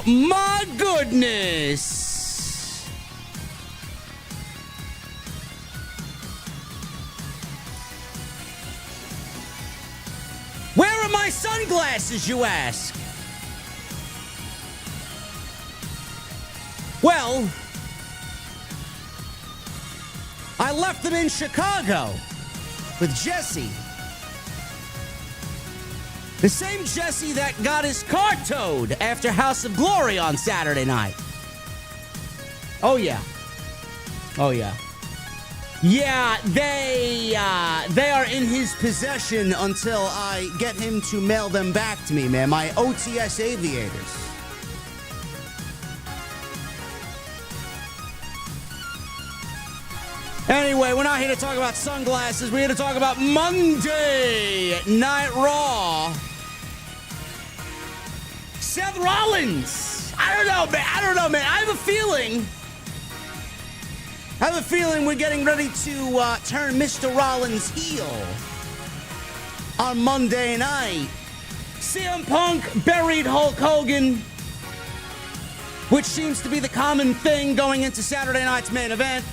Oh, my goodness. Where are my sunglasses, you ask? Well, I left them in Chicago with Jesse. The same Jesse that got his car towed after House of Glory on Saturday night. Oh, yeah. Oh, yeah. Yeah, they are in his possession until I get him to mail them back to me, man. My OTS aviators. Anyway, we're not here to talk about sunglasses. We're here to talk about Monday Night Raw. Seth Rollins. I don't know, man. I have a feeling we're getting ready to turn Mr. Rollins heel on Monday night. CM Punk buried Hulk Hogan, which seems to be the common thing going into Saturday night's main event.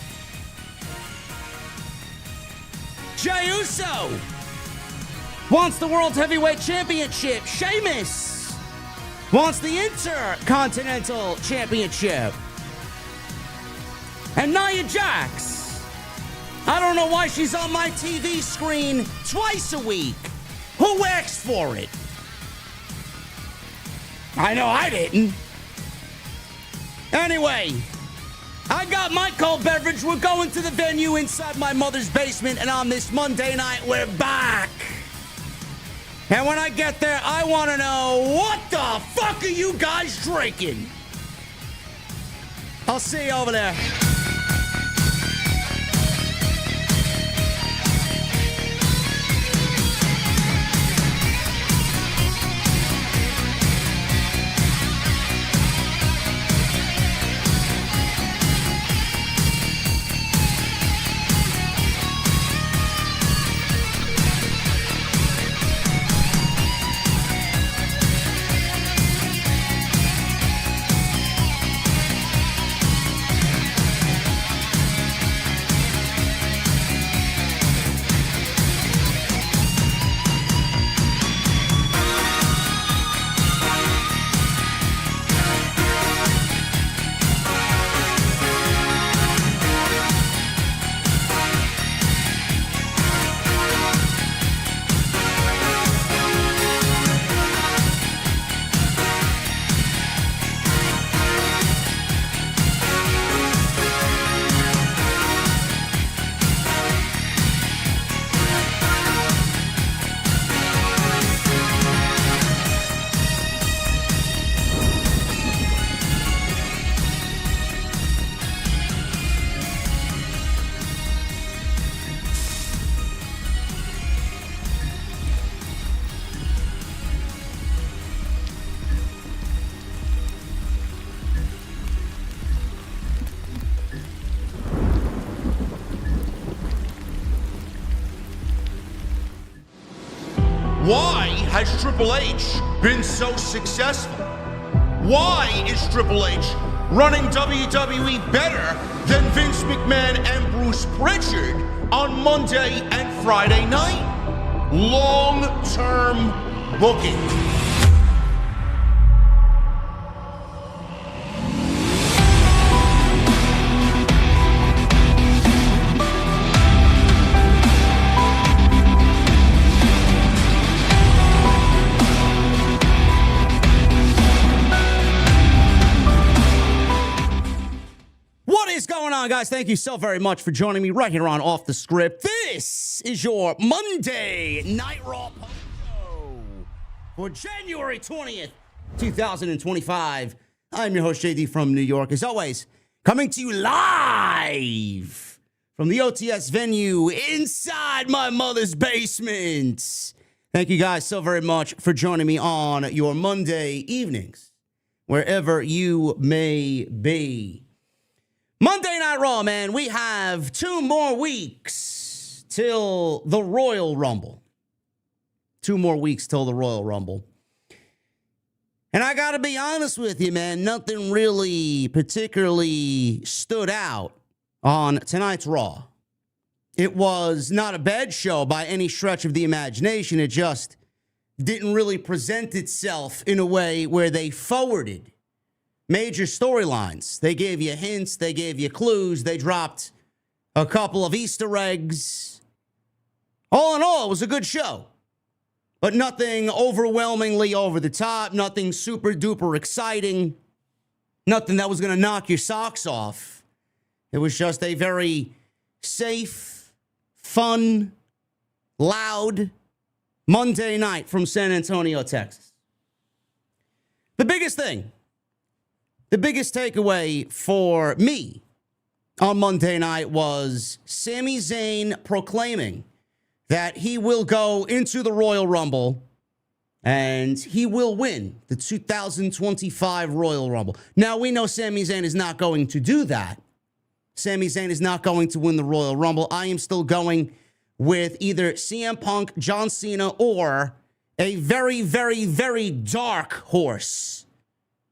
Jey Uso wants the World Heavyweight Championship. Sheamus wants the Intercontinental Championship. And Nia Jax, I don't know why she's on my TV screen twice a week. Who asked for it? I know I didn't. Anyway, I got my cold beverage. We're going to the venue inside my mother's basement, and on this Monday night, we're back. And when I get there, I want to know, what the fuck are you guys drinking? I'll see you over there. Why has Triple H been so successful? Why is Triple H running WWE better than Vince McMahon and Bruce Pritchard on Monday and Friday night? Long-term booking. Guys, thank you so very much for joining me right here on Off the Script. This is your Monday Night Raw show for January 20th, 2025. I'm your host, JD from New York. As always, coming to you live from the OTS venue inside my mother's basement. Thank you guys so very much for joining me on your Monday evenings, wherever you may be. Monday Night Raw, man. We have 2 more weeks till the Royal Rumble. 2 more weeks till the Royal Rumble. And I got to be honest with you, man, nothing really particularly stood out on tonight's Raw. It was not a bad show by any stretch of the imagination. It just didn't really present itself in a way where they forwarded major storylines. They gave you hints, they gave you clues, they dropped a couple of Easter eggs. All in all, it was a good show. But nothing overwhelmingly over the top, nothing super duper exciting, nothing that was going to knock your socks off. It was just a very safe, fun, loud Monday night from San Antonio, Texas. The biggest thing, the biggest takeaway for me on Monday night was Sami Zayn proclaiming that he will go into the Royal Rumble and he will win the 2025 Royal Rumble. Now, we know Sami Zayn is not going to do that. Sami Zayn is not going to win the Royal Rumble. I am still going with either CM Punk, John Cena, or a very, very, very dark horse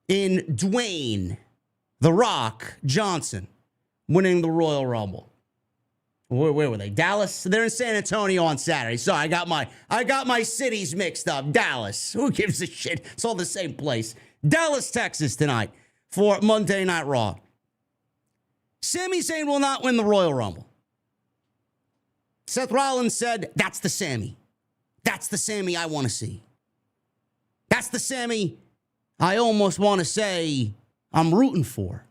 in Dwayne The Rock Johnson winning the Royal Rumble. Where were they? Dallas? They're in San Antonio on Saturday. So I got my cities mixed up. Dallas. Who gives a shit? It's all the same place. Dallas, Texas tonight for Monday Night Raw. Sami Zayn will not win the Royal Rumble. Seth Rollins said, that's the Sami. That's the Sami I want to see. That's the Sami I almost want to say I'm rooting for.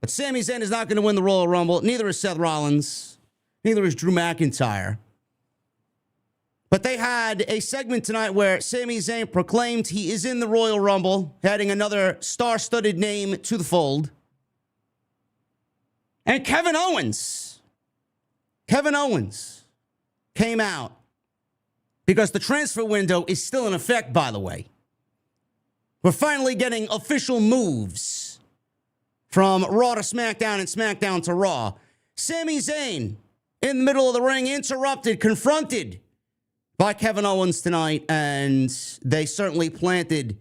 But Sami Zayn is not going to win the Royal Rumble. Neither is Seth Rollins. Neither is Drew McIntyre. But they had a segment tonight where Sami Zayn proclaimed he is in the Royal Rumble, adding another star-studded name to the fold. And Kevin Owens came out because the transfer window is still in effect, by the way. We're finally getting official moves from Raw to SmackDown and SmackDown to Raw. Sami Zayn in the middle of the ring, interrupted, confronted by Kevin Owens tonight, and they certainly planted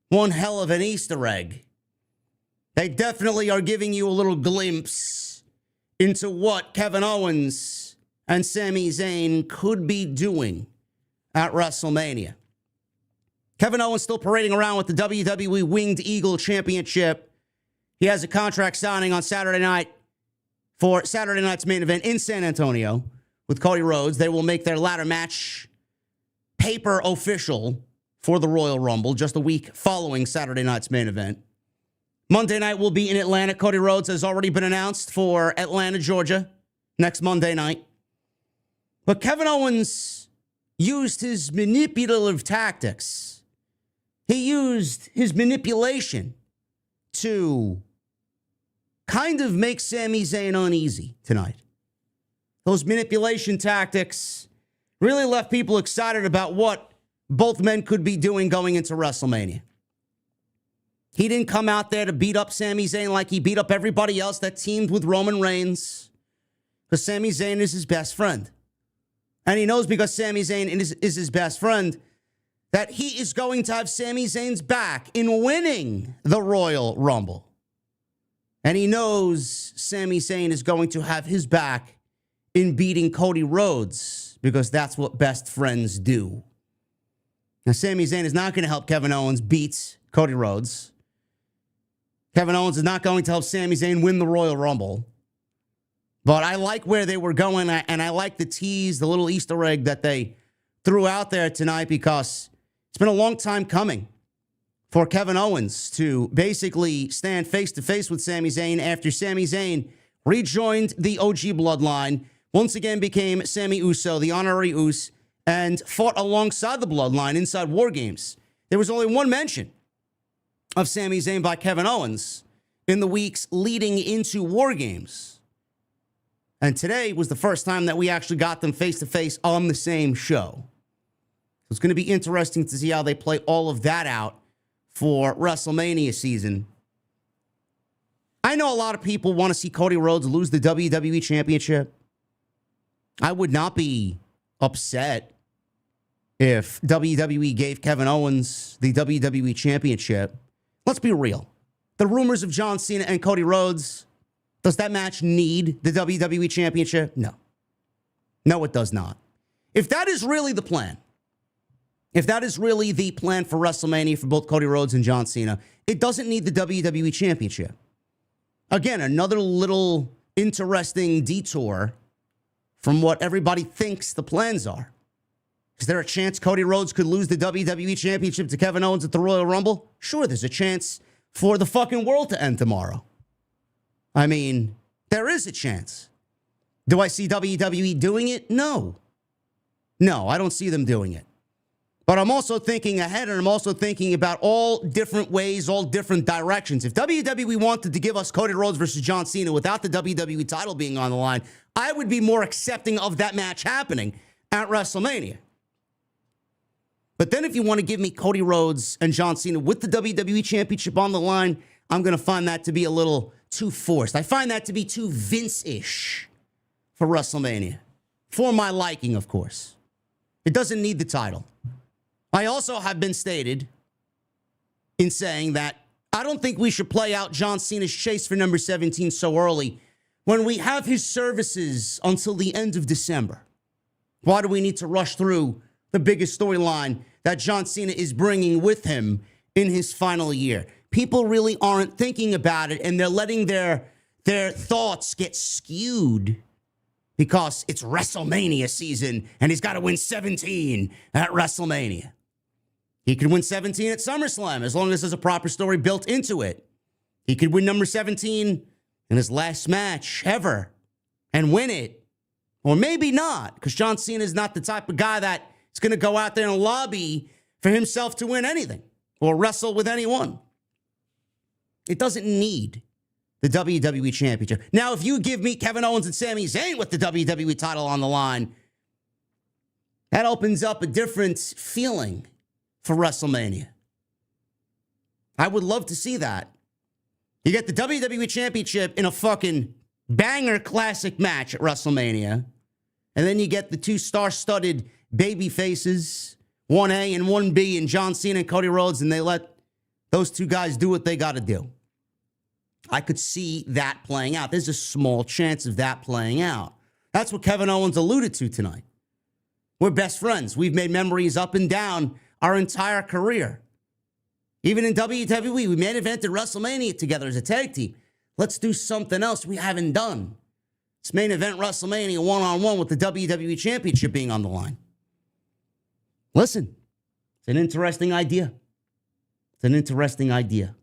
one hell of an Easter egg. They definitely are giving you a little glimpse into what Kevin Owens and Sami Zayn could be doing at WrestleMania. Kevin Owens still parading around with the WWE Winged Eagle Championship. He has a contract signing on Saturday night for Saturday night's main event in San Antonio with Cody Rhodes. They will make their ladder match paper official for the Royal Rumble just a week following Saturday night's main event. Monday night will be in Atlanta. Cody Rhodes has already been announced for Atlanta, Georgia, next Monday night. But Kevin Owens used his manipulative tactics. He used his manipulation to kind of make Sami Zayn uneasy tonight. Those manipulation tactics really left people excited about what both men could be doing going into WrestleMania. He didn't come out there to beat up Sami Zayn like he beat up everybody else that teamed with Roman Reigns, because Sami Zayn is his best friend. And he knows, because Sami Zayn is his best friend, that he is going to have Sami Zayn's back in winning the Royal Rumble. And he knows Sami Zayn is going to have his back in beating Cody Rhodes, because that's what best friends do. Now, Sami Zayn is not going to help Kevin Owens beat Cody Rhodes. Kevin Owens is not going to help Sami Zayn win the Royal Rumble. But I like where they were going, and I like the tease, the little Easter egg that they threw out there tonight, because it's been a long time coming for Kevin Owens to basically stand face-to-face with Sami Zayn after Sami Zayn rejoined the OG bloodline, once again became Sami Uso, the honorary Us, and fought alongside the bloodline inside War Games. There was only one mention of Sami Zayn by Kevin Owens in the weeks leading into War Games. And today was the first time that we actually got them face-to-face on the same show. It's going to be interesting to see how they play all of that out for WrestleMania season. I know a lot of people want to see Cody Rhodes lose the WWE Championship. I would not be upset if WWE gave Kevin Owens the WWE Championship, let's be real. The rumors of John Cena and Cody Rhodes, does that match need the WWE Championship? No. No, it does not. If that is really the plan, if that is really the plan for WrestleMania for both Cody Rhodes and John Cena, it doesn't need the WWE Championship. Again, another little interesting detour from what everybody thinks the plans are. Is there a chance Cody Rhodes could lose the WWE Championship to Kevin Owens at the Royal Rumble? Sure, there's a chance for the fucking world to end tomorrow. I mean, there is a chance. Do I see WWE doing it? No. No, I don't see them doing it. But I'm also thinking ahead, and I'm also thinking about all different ways, all different directions. If WWE wanted to give us Cody Rhodes versus John Cena without the WWE title being on the line, I would be more accepting of that match happening at WrestleMania. But then if you want to give me Cody Rhodes and John Cena with the WWE Championship on the line, I'm going to find that to be a little too forced. I find that to be too Vince-ish for WrestleMania. For my liking, of course. It doesn't need the title. I also have been stated in saying that I don't think we should play out John Cena's chase for number 17 so early when we have his services until the end of December. Why do we need to rush through the biggest storyline that John Cena is bringing with him in his final year? People really aren't thinking about it, and they're letting their thoughts get skewed because it's WrestleMania season, and he's got to win 17 at WrestleMania. He could win 17 at SummerSlam as long as there's a proper story built into it. He could win number 17 in his last match ever and win it. Or maybe not, because John Cena is not the type of guy that is going to go out there and lobby for himself to win anything or wrestle with anyone. It doesn't need the WWE Championship. Now, if you give me Kevin Owens and Sami Zayn with the WWE title on the line, that opens up a different feeling for WrestleMania. I would love to see that. You get the WWE Championship in a fucking banger classic match at WrestleMania, and then you get the two star-studded baby faces, 1A and 1B, and John Cena and Cody Rhodes, and they let those two guys do what they got to do. I could see that playing out. There's a small chance of that playing out. That's what Kevin Owens alluded to tonight. We're best friends. We've made memories up and down our entire career. Even in WWE, we main evented WrestleMania together as a tag team. Let's do something else we haven't done. It's main event WrestleMania one-on-one with the WWE Championship being on the line. Listen, it's an interesting idea. It's an interesting idea.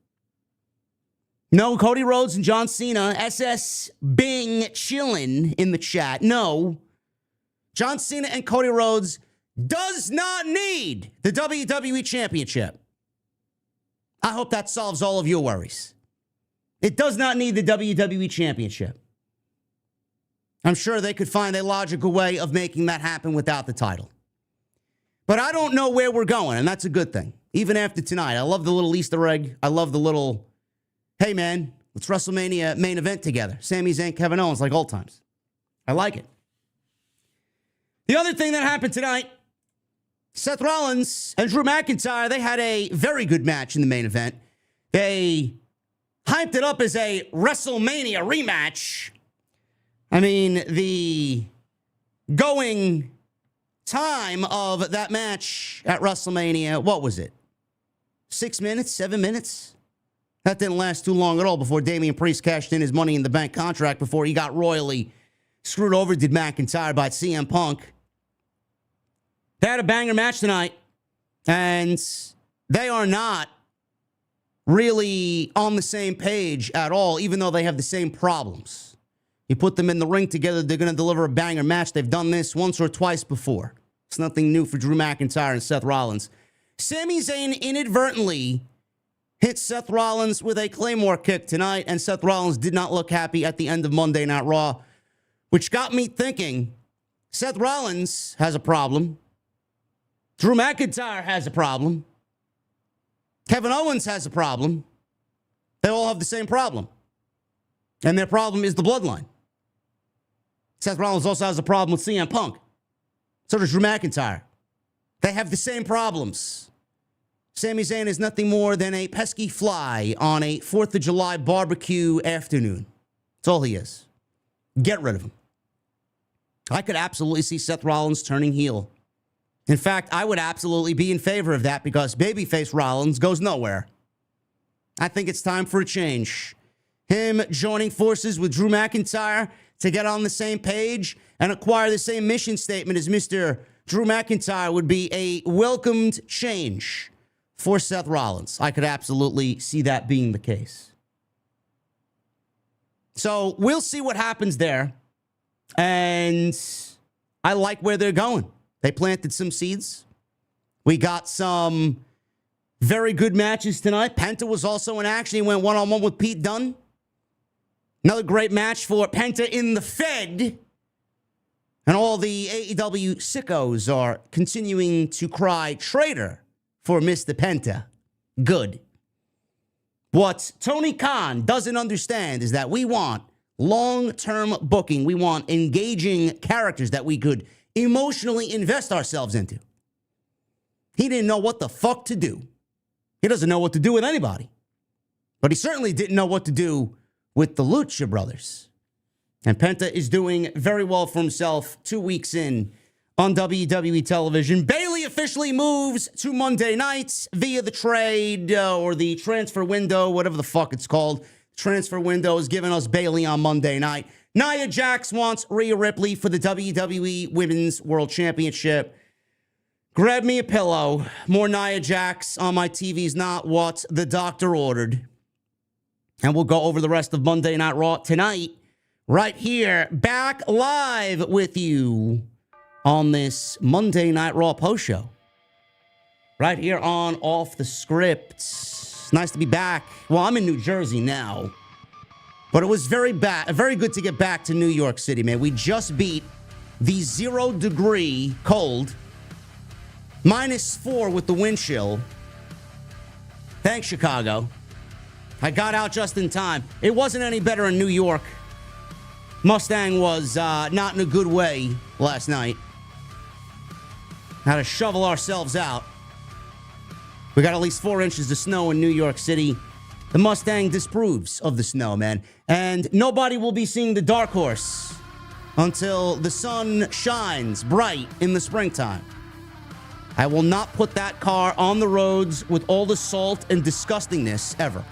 No, Cody Rhodes and John Cena, SS Bing chillin' in the chat. No, John Cena and Cody Rhodes does not need the WWE Championship. I hope that solves all of your worries. It does not need the WWE Championship. I'm sure they could find a logical way of making that happen without the title. But I don't know where we're going, and that's a good thing. Even after tonight, I love the little Easter egg. I love the little, hey, man, let's WrestleMania main event together. Sami Zayn, Kevin Owens, like old times. I like it. The other thing that happened tonight, Seth Rollins and Drew McIntyre, they had a very good match in the main event. They hyped it up as a WrestleMania rematch. I mean, the going time of that match at WrestleMania, what was it? 6 minutes, 7 minutes? That didn't last too long at all before Damian Priest cashed in his Money in the Bank contract before he got royally screwed over, did McIntyre, by CM Punk. They had a banger match tonight, and they are not really on the same page at all, even though they have the same problems. You put them in the ring together, they're going to deliver a banger match. They've done this once or twice before. It's nothing new for Drew McIntyre and Seth Rollins. Sami Zayn inadvertently hit Seth Rollins with a Claymore kick tonight, and Seth Rollins did not look happy at the end of Monday Night Raw, which got me thinking, Seth Rollins has a problem. Drew McIntyre has a problem. Kevin Owens has a problem. They all have the same problem. And their problem is the bloodline. Seth Rollins also has a problem with CM Punk. So does Drew McIntyre. They have the same problems. Sami Zayn is nothing more than a pesky fly on a 4th of July barbecue afternoon. That's all he is. Get rid of him. I could absolutely see Seth Rollins turning heel. In fact, I would absolutely be in favor of that because babyface Rollins goes nowhere. I think it's time for a change. Him joining forces with Drew McIntyre to get on the same page and acquire the same mission statement as Mr. Drew McIntyre would be a welcomed change for Seth Rollins. I could absolutely see that being the case. So we'll see what happens there. And I like where they're going. They planted some seeds. We got some very good matches tonight. Penta was also in action. He went one-on-one with Pete Dunn. Another great match for Penta in the Fed. And all the AEW sickos are continuing to cry traitor for Mr. Penta. Good. What Tony Khan doesn't understand is that we want long-term booking. We want engaging characters that we could emotionally invest ourselves into. He didn't know what the fuck to do. He doesn't know what to do with anybody. But he certainly didn't know what to do with the Lucha Brothers. And Penta is doing very well for himself 2 weeks in on WWE television. Bayley officially moves to Monday nights via the trade or the transfer window, whatever the fuck it's called. Transfer window is giving us Bayley on Monday night. Nia Jax wants Rhea Ripley for the WWE Women's World Championship. Grab me a pillow. More Nia Jax on my TV is not what the doctor ordered. And we'll go over the rest of Monday Night Raw tonight, right here, back live with you on this Monday Night Raw post show. Right here on Off the Script. It's nice to be back. Well, I'm in New Jersey now. But it was very good to get back to New York City, man. We just beat the 0-degree cold. -4 with the wind chill. Thanks, Chicago. I got out just in time. It wasn't any better in New York. Mustang was not in a good way last night. Had to shovel ourselves out. We got at least 4 inches of snow in New York City. The Mustang disapproves of the snow, man. And nobody will be seeing the Dark Horse until the sun shines bright in the springtime. I will not put that car on the roads with all the salt and disgustingness ever.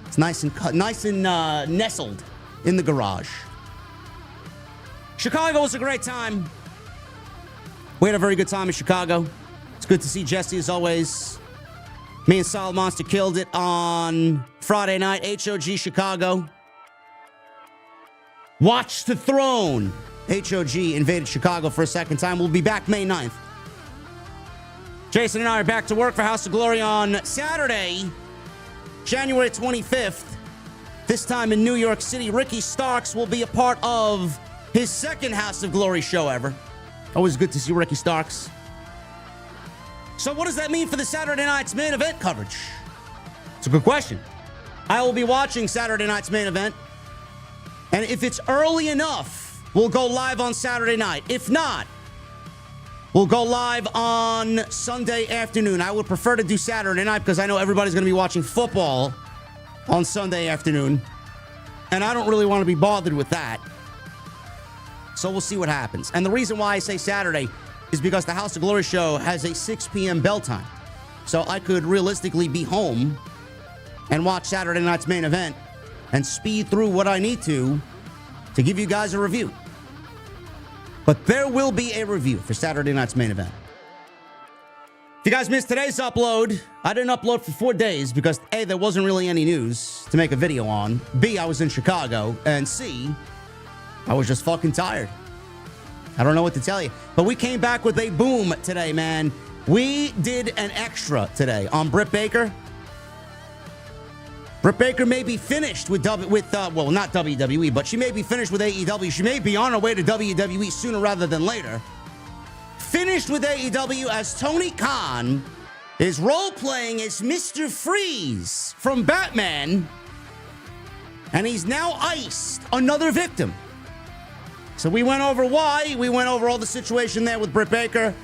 It's nice and nestled in the garage. Chicago was a great time. We had a very good time in Chicago. It's good to see Jesse as always. Me and Solid Monster killed it on Friday night. HOG Chicago. Watch the Throne. HOG invaded Chicago for a second time. We'll be back May 9th. Jason and I are back to work for House of Glory on Saturday, January 25th. This time in New York City. Ricky Starks will be a part of his second House of Glory show ever. Always good to see Ricky Starks. So what does that mean for the Saturday night's main event coverage? It's a good question. I will be watching Saturday night's main event. And if it's early enough, we'll go live on Saturday night. If not, we'll go live on Sunday afternoon. I would prefer to do Saturday night because I know everybody's going to be watching football on Sunday afternoon. And I don't really want to be bothered with that. So we'll see what happens. And the reason why I say Saturday is because the House of Glory show has a 6 p.m. bell time. So I could realistically be home and watch Saturday night's main event and speed through what I need to give you guys a review. But there will be a review for Saturday night's main event. If you guys missed today's upload, I didn't upload for 4 days because A, there wasn't really any news to make a video on. B, I was in Chicago. And C, I was just fucking tired. I don't know what to tell you. But we came back with a boom today, man. We did an extra today on Britt Baker. Britt Baker may be finished with not WWE, but she may be finished with AEW. She may be on her way to WWE sooner rather than later. Finished with AEW as Tony Khan is role-playing as Mr. Freeze from Batman. And he's now iced another victim. So we went over why. We went over all the situation there with Britt Baker.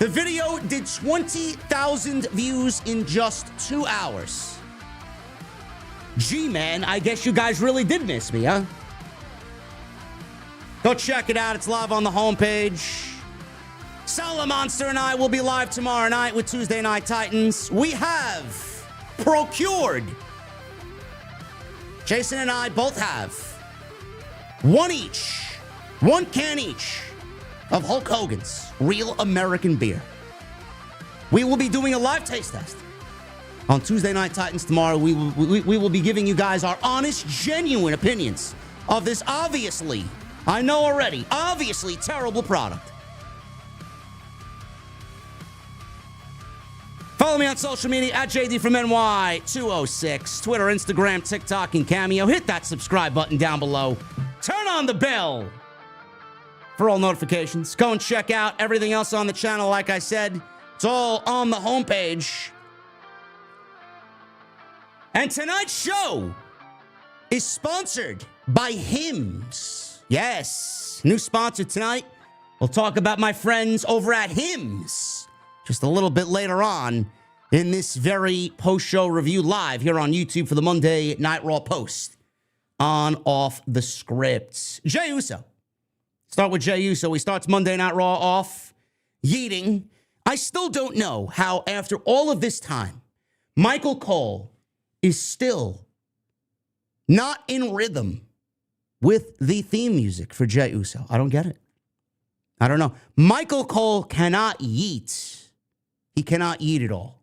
The video did 20,000 views in just 2 hours. Gee, man, I guess you guys really did miss me, huh? Go check it out. It's live on the homepage. Salamonster and I will be live tomorrow night with Tuesday Night Titans. We have procured, Jason and I both have, one can each of Hulk Hogan's Real American Beer. We will be doing a live taste test on Tuesday Night Titans tomorrow. We will be giving you guys our honest, genuine opinions of this obviously, I know already, obviously terrible product. Follow me on social media at JD from NY206, Twitter, Instagram, TikTok, and Cameo. Hit that subscribe button down below. Turn on the bell for all notifications. Go and check out everything else on the channel. Like I said, it's all on the homepage. And tonight's show is sponsored by Hims. Yes, new sponsor tonight. We'll talk about my friends over at Hims just a little bit later on in this very post-show review live here on YouTube for the Monday Night Raw post on Off the Script. Jey Uso. Start with Jey Uso. He starts Monday Night Raw off yeeting. I still don't know how, after all of this time, Michael Cole is still not in rhythm with the theme music for Jey Uso. I don't get it. I don't know. Michael Cole cannot yeet. He cannot eat it all.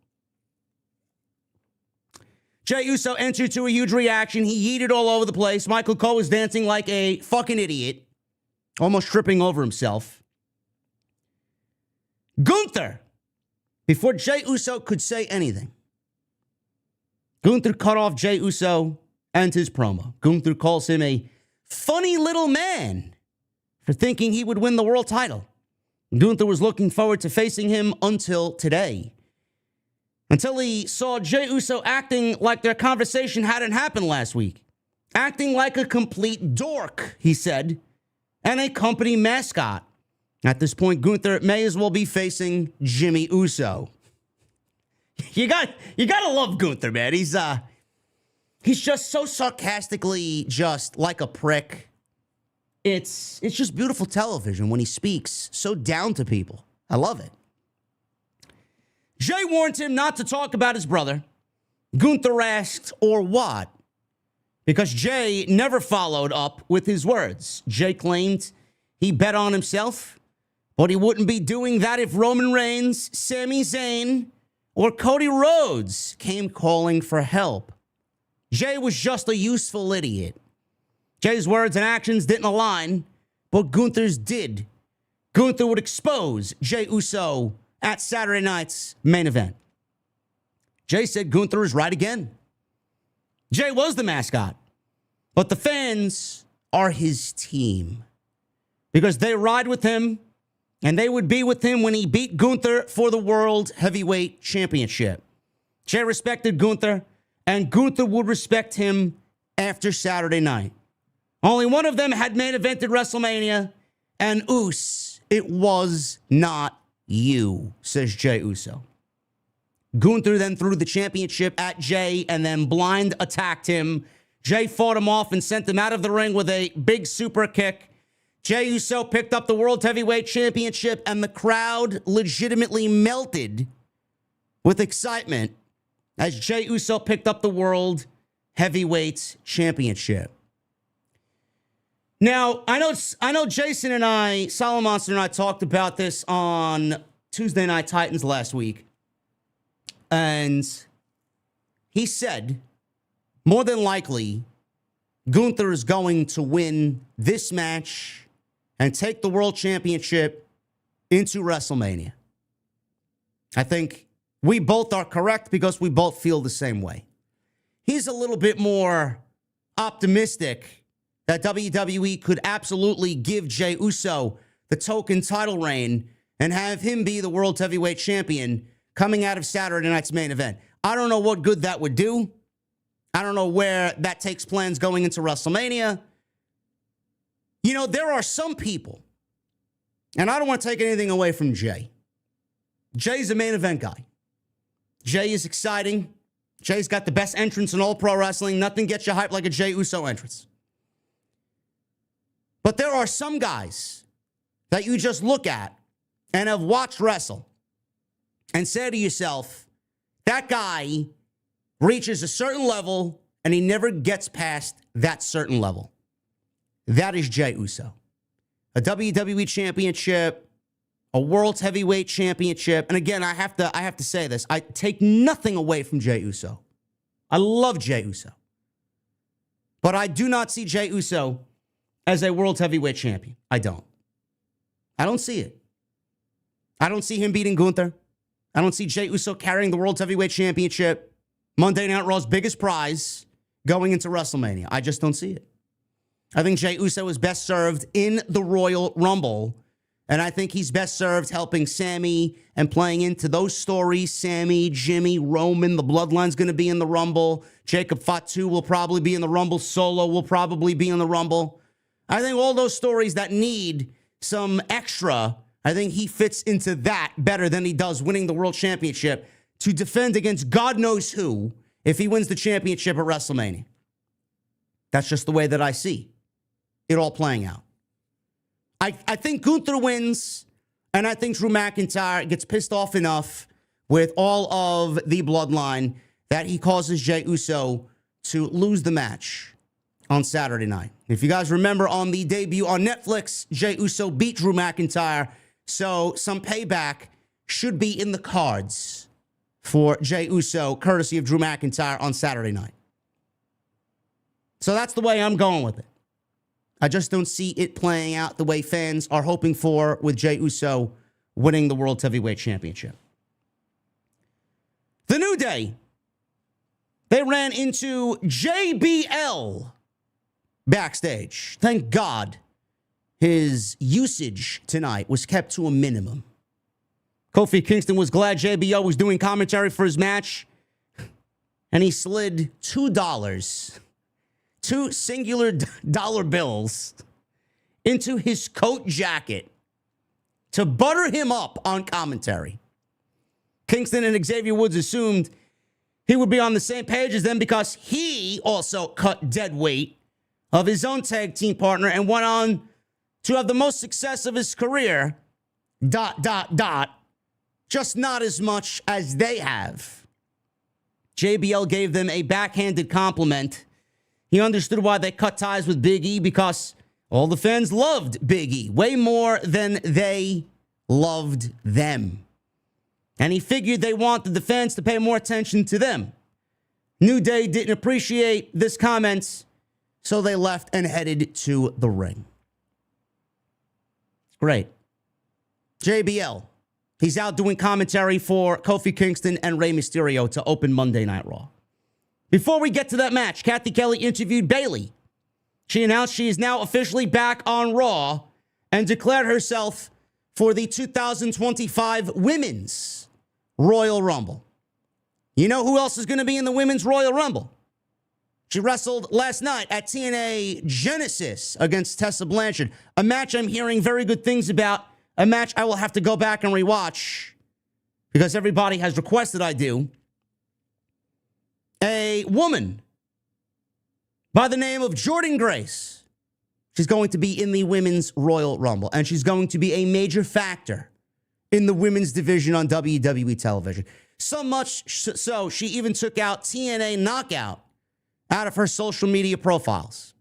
Jey Uso entered to a huge reaction. He yeeted all over the place. Michael Cole was dancing like a fucking idiot, almost tripping over himself. Gunther, before Jey Uso could say anything, Gunther cut off Jey Uso and his promo. Gunther calls him a funny little man for thinking he would win the world title. Gunther was looking forward to facing him until today. Until he saw Jey Uso acting like their conversation hadn't happened last week. Acting like a complete dork, he said, and a company mascot. At this point, Gunther may as well be facing Jimmy Uso. You gotta love Gunther, man. He's just so sarcastically just like a prick. It's just beautiful television when he speaks so down to people. I love it. Jey warned him not to talk about his brother. Gunther asked, or what? Because Jey never followed up with his words. Jey claimed he bet on himself, but he wouldn't be doing that if Roman Reigns, Sami Zayn, or Cody Rhodes came calling for help. Jey was just a useful idiot. Jey's words and actions didn't align, but Gunther's did. Gunther would expose Jey Uso at Saturday night's main event. Jey said Gunther is right again. Jey was the mascot, but the fans are his team because they ride with him and they would be with him when he beat Gunther for the World Heavyweight Championship. Jey respected Gunther, and Gunther would respect him after Saturday night. Only one of them had main evented WrestleMania, and it was not you, says Jey Uso. Gunther then threw the championship at Jey and then blind attacked him. Jey fought him off and sent him out of the ring with a big super kick. Jey Uso picked up the World Heavyweight Championship, and the crowd legitimately melted with excitement as Jey Uso picked up the World Heavyweight Championship. Now, I know Jason and I, Salamonster and I, talked about this on Tuesday Night Titans last week. And he said, more than likely, Gunther is going to win this match and take the World Championship into WrestleMania. I think we both are correct because we both feel the same way. He's a little bit more optimistic that WWE could absolutely give Jey Uso the token title reign and have him be the World Heavyweight Champion coming out of Saturday night's main event. I don't know what good that would do. I don't know where that takes plans going into WrestleMania. You know, there are some people, and I don't want to take anything away from Jey, Jey's a main event guy. Jey is exciting. Jey's got the best entrance in all pro wrestling. Nothing gets you hyped like a Jey Uso entrance. But there are some guys that you just look at and have watched wrestle and say to yourself, that guy reaches a certain level and he never gets past that certain level. That is Jey Uso. A WWE championship, a World Heavyweight Championship. And again, I have to say this. I take nothing away from Jey Uso. I love Jey Uso. But I do not see Jey Uso as a World Heavyweight Champion. I don't see it. I don't see him beating Gunther. I don't see Jey Uso carrying the World Heavyweight Championship, Monday Night Raw's biggest prize, going into WrestleMania. I just don't see it. I think Jey Uso is best served in the Royal Rumble. And I think he's best served helping Sami and playing into those stories. Sami, Jimmy, Roman, the Bloodline's going to be in the Rumble. Jacob Fatu will probably be in the Rumble. Solo will probably be in the Rumble. I think all those stories that need some extra, I think he fits into that better than he does winning the World Championship to defend against God knows who if he wins the championship at WrestleMania. That's just the way that I see it all playing out. I think Gunther wins, and I think Drew McIntyre gets pissed off enough with all of the Bloodline that he causes Jey Uso to lose the match on Saturday night. If you guys remember on the debut on Netflix, Jey Uso beat Drew McIntyre, so some payback should be in the cards for Jey Uso, courtesy of Drew McIntyre on Saturday night. So that's the way I'm going with it. I just don't see it playing out the way fans are hoping for with Jey Uso winning the World Heavyweight Championship. The New Day, they ran into JBL backstage. Thank God his usage tonight was kept to a minimum. Kofi Kingston was glad JBL was doing commentary for his match, and he slid $2. Two singular dollar bills into his coat jacket to butter him up on commentary. Kingston and Xavier Woods assumed he would be on the same page as them because he also cut dead weight of his own tag team partner and went on to have the most success of his career, ... just not as much as they have. JBL gave them a backhanded compliment. He understood why they cut ties with Big E because all the fans loved Big E way more than they loved them. And he figured they wanted the fans to pay more attention to them. New Day didn't appreciate this comment, so they left and headed to the ring. Great. JBL, he's out doing commentary for Kofi Kingston and Rey Mysterio to open Monday Night Raw. Before we get to that match, Kathy Kelly interviewed Bayley. She announced she is now officially back on Raw and declared herself for the 2025 Women's Royal Rumble. You know who else is going to be in the Women's Royal Rumble? She wrestled last night at TNA Genesis against Tessa Blanchard, a match I'm hearing very good things about, a match I will have to go back and rewatch because everybody has requested I do. A woman by the name of Jordynne Grace. She's going to be in the Women's Royal Rumble, and she's going to be a major factor in the women's division on WWE television. So much so, she even took out TNA Knockout out of her social media profiles.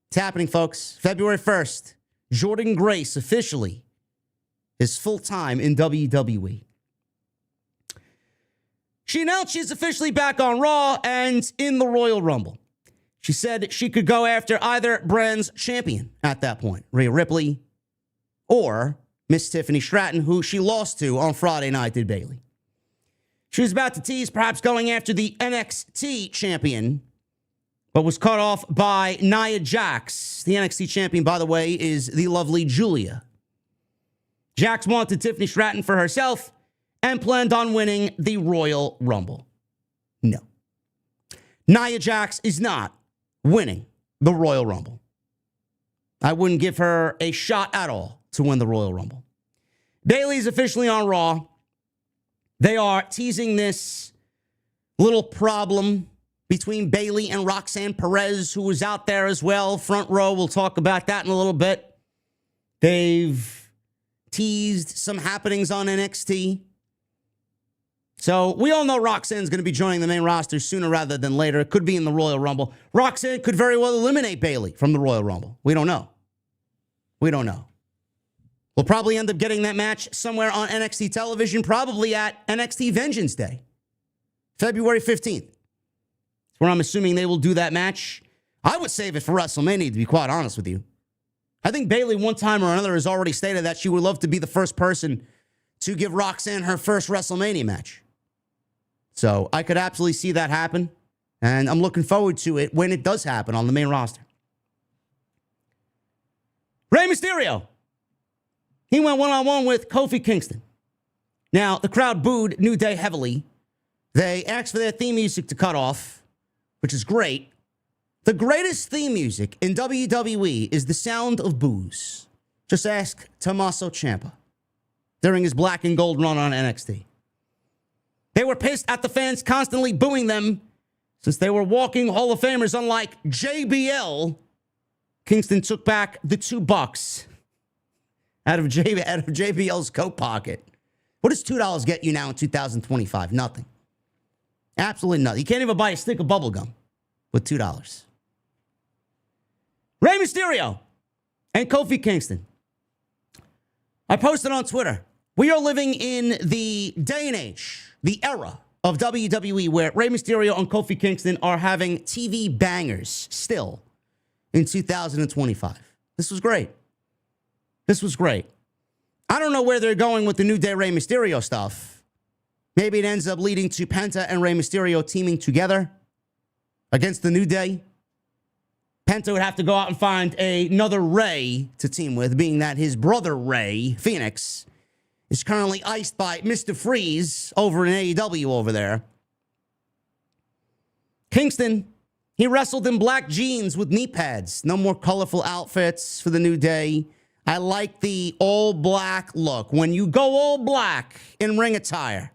It's happening, folks. February 1st, Jordynne Grace officially is full-time in WWE. She announced she's officially back on Raw and in the Royal Rumble. She said she could go after either brand's champion at that point, Rhea Ripley or Miss Tiffany Stratton, who she lost to on Friday night to Bayley. She was about to tease perhaps going after the NXT champion, but was cut off by Nia Jax. The NXT champion, by the way, is the lovely Julia. Jax wanted Tiffany Stratton for herself and planned on winning the Royal Rumble. No. Nia Jax is not winning the Royal Rumble. I wouldn't give her a shot at all to win the Royal Rumble. Bayley's officially on Raw. They are teasing this little problem between Bayley and Roxanne Perez, who was out there as well. Front row, we'll talk about that in a little bit. They've teased some happenings on NXT. So we all know Roxanne's going to be joining the main roster sooner rather than later. It could be in the Royal Rumble. Roxanne could very well eliminate Bayley from the Royal Rumble. We don't know. We don't know. We'll probably end up getting that match somewhere on NXT television, probably at NXT Vengeance Day, February 15th. That's where I'm assuming they will do that match. I would save it for WrestleMania, to be quite honest with you. I think Bayley, one time or another, has already stated that she would love to be the first person to give Roxanne her first WrestleMania match. So I could absolutely see that happen, and I'm looking forward to it when it does happen on the main roster. Rey Mysterio. He went one-on-one with Kofi Kingston. Now, the crowd booed New Day heavily. They asked for their theme music to cut off, which is great. The greatest theme music in WWE is the sound of boos. Just ask Tommaso Ciampa during his black and gold run on NXT. They were pissed at the fans constantly booing them since they were walking Hall of Famers. Unlike JBL, Kingston took back the $2 out of JBL's coat pocket. What does $2 get you now in 2025? Nothing. Absolutely nothing. You can't even buy a stick of bubble gum with $2. Rey Mysterio and Kofi Kingston. I posted on Twitter. We are living in the day and age, the era of WWE where Rey Mysterio and Kofi Kingston are having TV bangers still in 2025. This was great. This was great. I don't know where they're going with the New Day Rey Mysterio stuff. Maybe it ends up leading to Penta and Rey Mysterio teaming together against the New Day. Penta would have to go out and find another Rey to team with, being that his brother Rey, Phoenix, is currently iced by Mr. Freeze over in AEW over there. Kingston, he wrestled in black jeans with knee pads. No more colorful outfits for the New Day. I like the all black look. When you go all black in ring attire,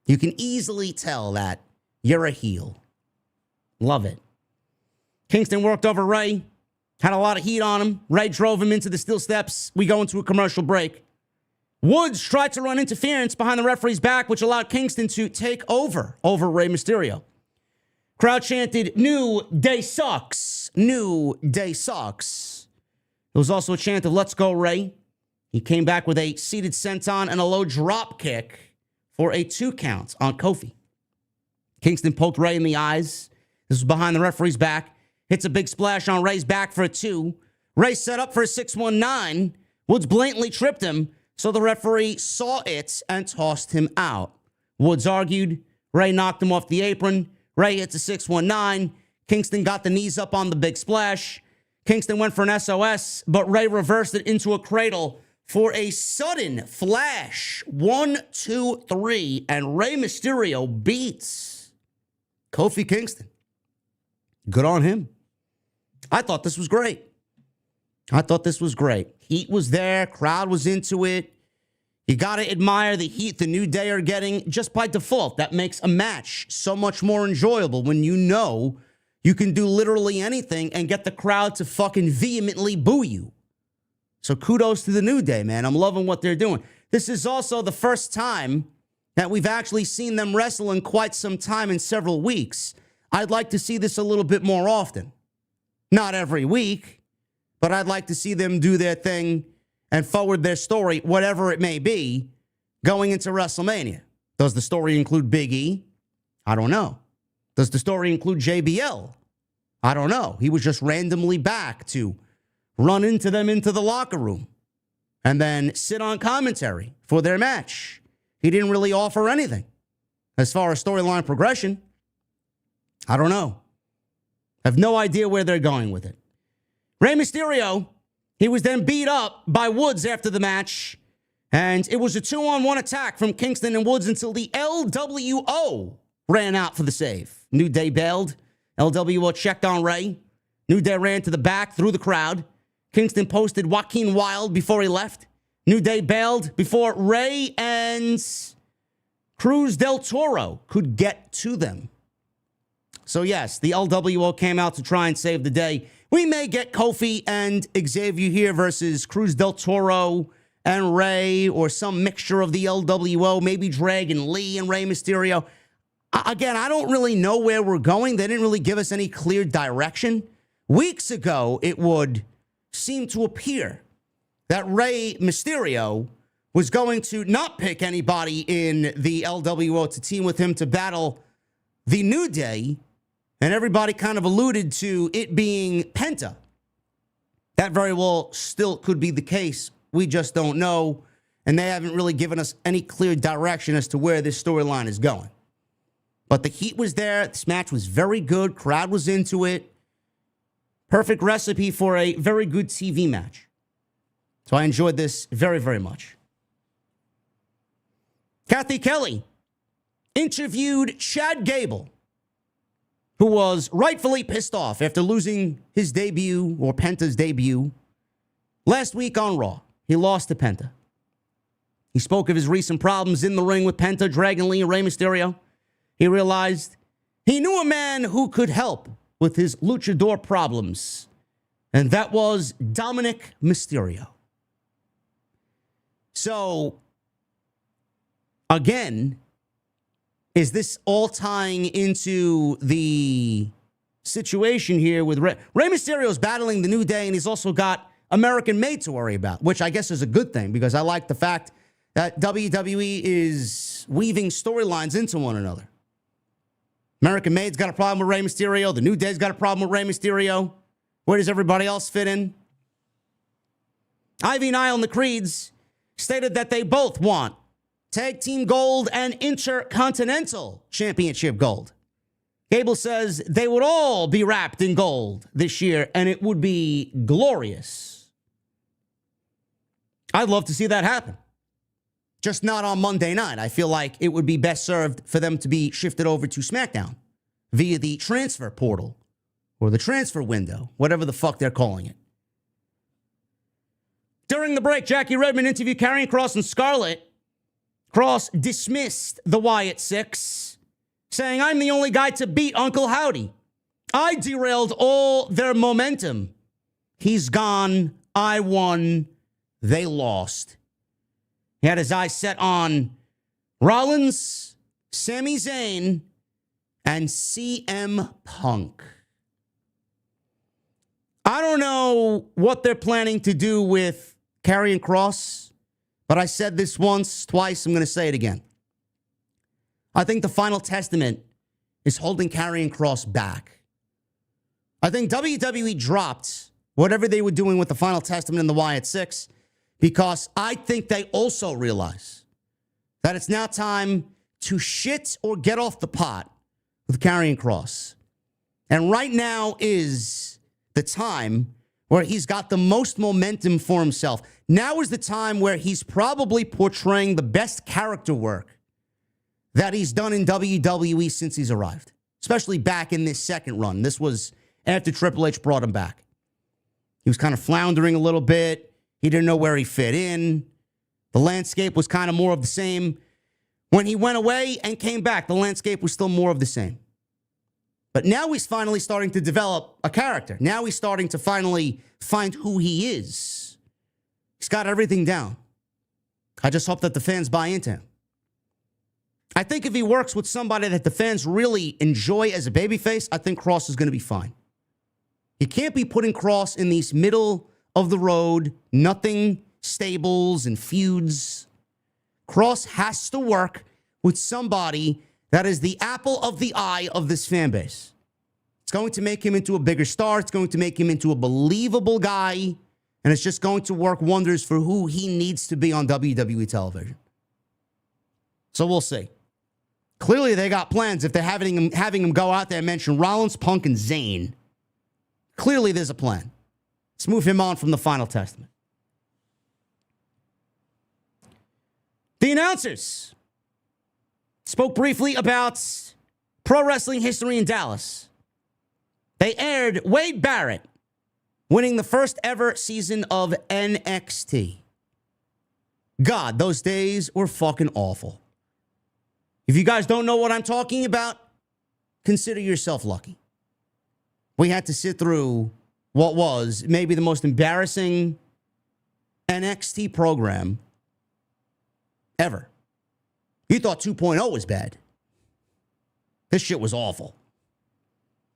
you can easily tell that you're a heel. Love it. Kingston worked over Rey, had a lot of heat on him. Rey drove him into the steel steps. We go into a commercial break. Woods tried to run interference behind the referee's back, which allowed Kingston to take over Rey Mysterio. Crowd chanted, "New Day sucks. New Day sucks." There was also a chant of "Let's go, Rey." He came back with a seated senton and a low drop kick for a 2 count on Kofi. Kingston poked Rey in the eyes. This was behind the referee's back. Hits a big splash on Rey's back for a 2. Rey set up for a 619. Woods blatantly tripped him, so the referee saw it and tossed him out. Woods argued. Rey knocked him off the apron. Rey hits a 619. Kingston got the knees up on the big splash. Kingston went for an SOS, but Rey reversed it into a cradle for a sudden flash. 1, 2, 3, and Rey Mysterio beats Kofi Kingston. Good on him. I thought this was great. Heat was there. Crowd was into it. You got to admire the heat the New Day are getting just by default. That makes a match so much more enjoyable when you know you can do literally anything and get the crowd to fucking vehemently boo you. So kudos to the New Day, man. I'm loving what they're doing. This is also the first time that we've actually seen them wrestle in quite some time, in several weeks. I'd like to see this a little bit more often. Not every week, but I'd like to see them do their thing and forward their story, whatever it may be, going into WrestleMania. Does the story include Big E? I don't know. Does the story include JBL? I don't know. He was just randomly back to run into them into the locker room and then sit on commentary for their match. He didn't really offer anything as far as storyline progression. I don't know. I have no idea where they're going with it. Rey Mysterio, he was then beat up by Woods after the match, and it was a 2-on-1 attack from Kingston and Woods until the LWO ran out for the save. New Day bailed. LWO checked on Rey. New Day ran to the back through the crowd. Kingston posted Joaquin Wilde before he left. New Day bailed before Rey and Cruz del Toro could get to them. So yes, the LWO came out to try and save the day. We may get Kofi and Xavier here versus Cruz del Toro and Rey, or some mixture of the LWO, maybe Dragon Lee and Rey Mysterio. Again, I don't really know where we're going. They didn't really give us any clear direction. Weeks ago, it would seem to appear that Rey Mysterio was going to not pick anybody in the LWO to team with him to battle the New Day, and everybody kind of alluded to it being Penta. That very well still could be the case. We just don't know, and they haven't really given us any clear direction as to where this storyline is going. But the heat was there. This match was very good. Crowd was into it. Perfect recipe for a very good TV match. So I enjoyed this very, very much. Kathy Kelly interviewed Chad Gable, who was rightfully pissed off after losing his debut, or Penta's debut, last week on Raw. He lost to Penta. He spoke of his recent problems in the ring with Penta, Dragon Lee, and Rey Mysterio. He realized he knew a man who could help with his luchador problems, and that was Dominic Mysterio. So, again, is this all tying into the situation here with Rey Mysterio's battling the New Day, and he's also got American Made to worry about, which I guess is a good thing, because I like the fact that WWE is weaving storylines into one another. American Made's got a problem with Rey Mysterio. The New Day's got a problem with Rey Mysterio. Where does everybody else fit in? Ivy Nile and the Creeds stated that they both want Tag Team Gold and Intercontinental Championship Gold. Gable says they would all be wrapped in gold this year, and it would be glorious. I'd love to see that happen. Just not on Monday night. I feel like it would be best served for them to be shifted over to SmackDown via the transfer portal or the transfer window, whatever the fuck they're calling it. During the break, Jackie Redmond interviewed Karrion Kross and Scarlett. Kross dismissed the Wyatt Six, saying, "I'm the only guy to beat Uncle Howdy. I derailed all their momentum. He's gone. I won. They lost." He had his eyes set on Rollins, Sami Zayn, and CM Punk. I don't know what they're planning to do with Karrion Kross, but I said this once, twice, I'm going to say it again. I think the Final Testament is holding Karrion Kross back. I think WWE dropped whatever they were doing with the Final Testament and the Wyatt Six, because I think they also realize that it's now time to shit or get off the pot with Karrion Kross. And right now is the time where he's got the most momentum for himself. Now is the time where he's probably portraying the best character work that he's done in WWE since he's arrived, especially back in this second run. This was after Triple H brought him back. He was kind of floundering a little bit. He didn't know where he fit in. The landscape was kind of more of the same. When he went away and came back, the landscape was still more of the same. But now he's finally starting to develop a character. Now he's starting to finally find who he is. He's got everything down. I just hope that the fans buy into him. I think if he works with somebody that the fans really enjoy as a babyface, I think Kross is going to be fine. You can't be putting Kross in these middle of the road, nothing stables and feuds. Kross has to work with somebody that is the apple of the eye of this fan base. It's going to make him into a bigger star. It's going to make him into a believable guy. And it's just going to work wonders for who he needs to be on WWE television. So we'll see. Clearly, they got plans if they're having him go out there and mention Rollins, Punk, and Zayn. Clearly, there's a plan. Let's move him on from the Final Testament. The announcers spoke briefly about pro wrestling history in Dallas. They aired Wade Barrett winning the first ever season of NXT. God, those days were fucking awful. If you guys don't know what I'm talking about, consider yourself lucky. We had to sit through what was maybe the most embarrassing NXT program ever. You thought 2.0 was bad. This shit was awful.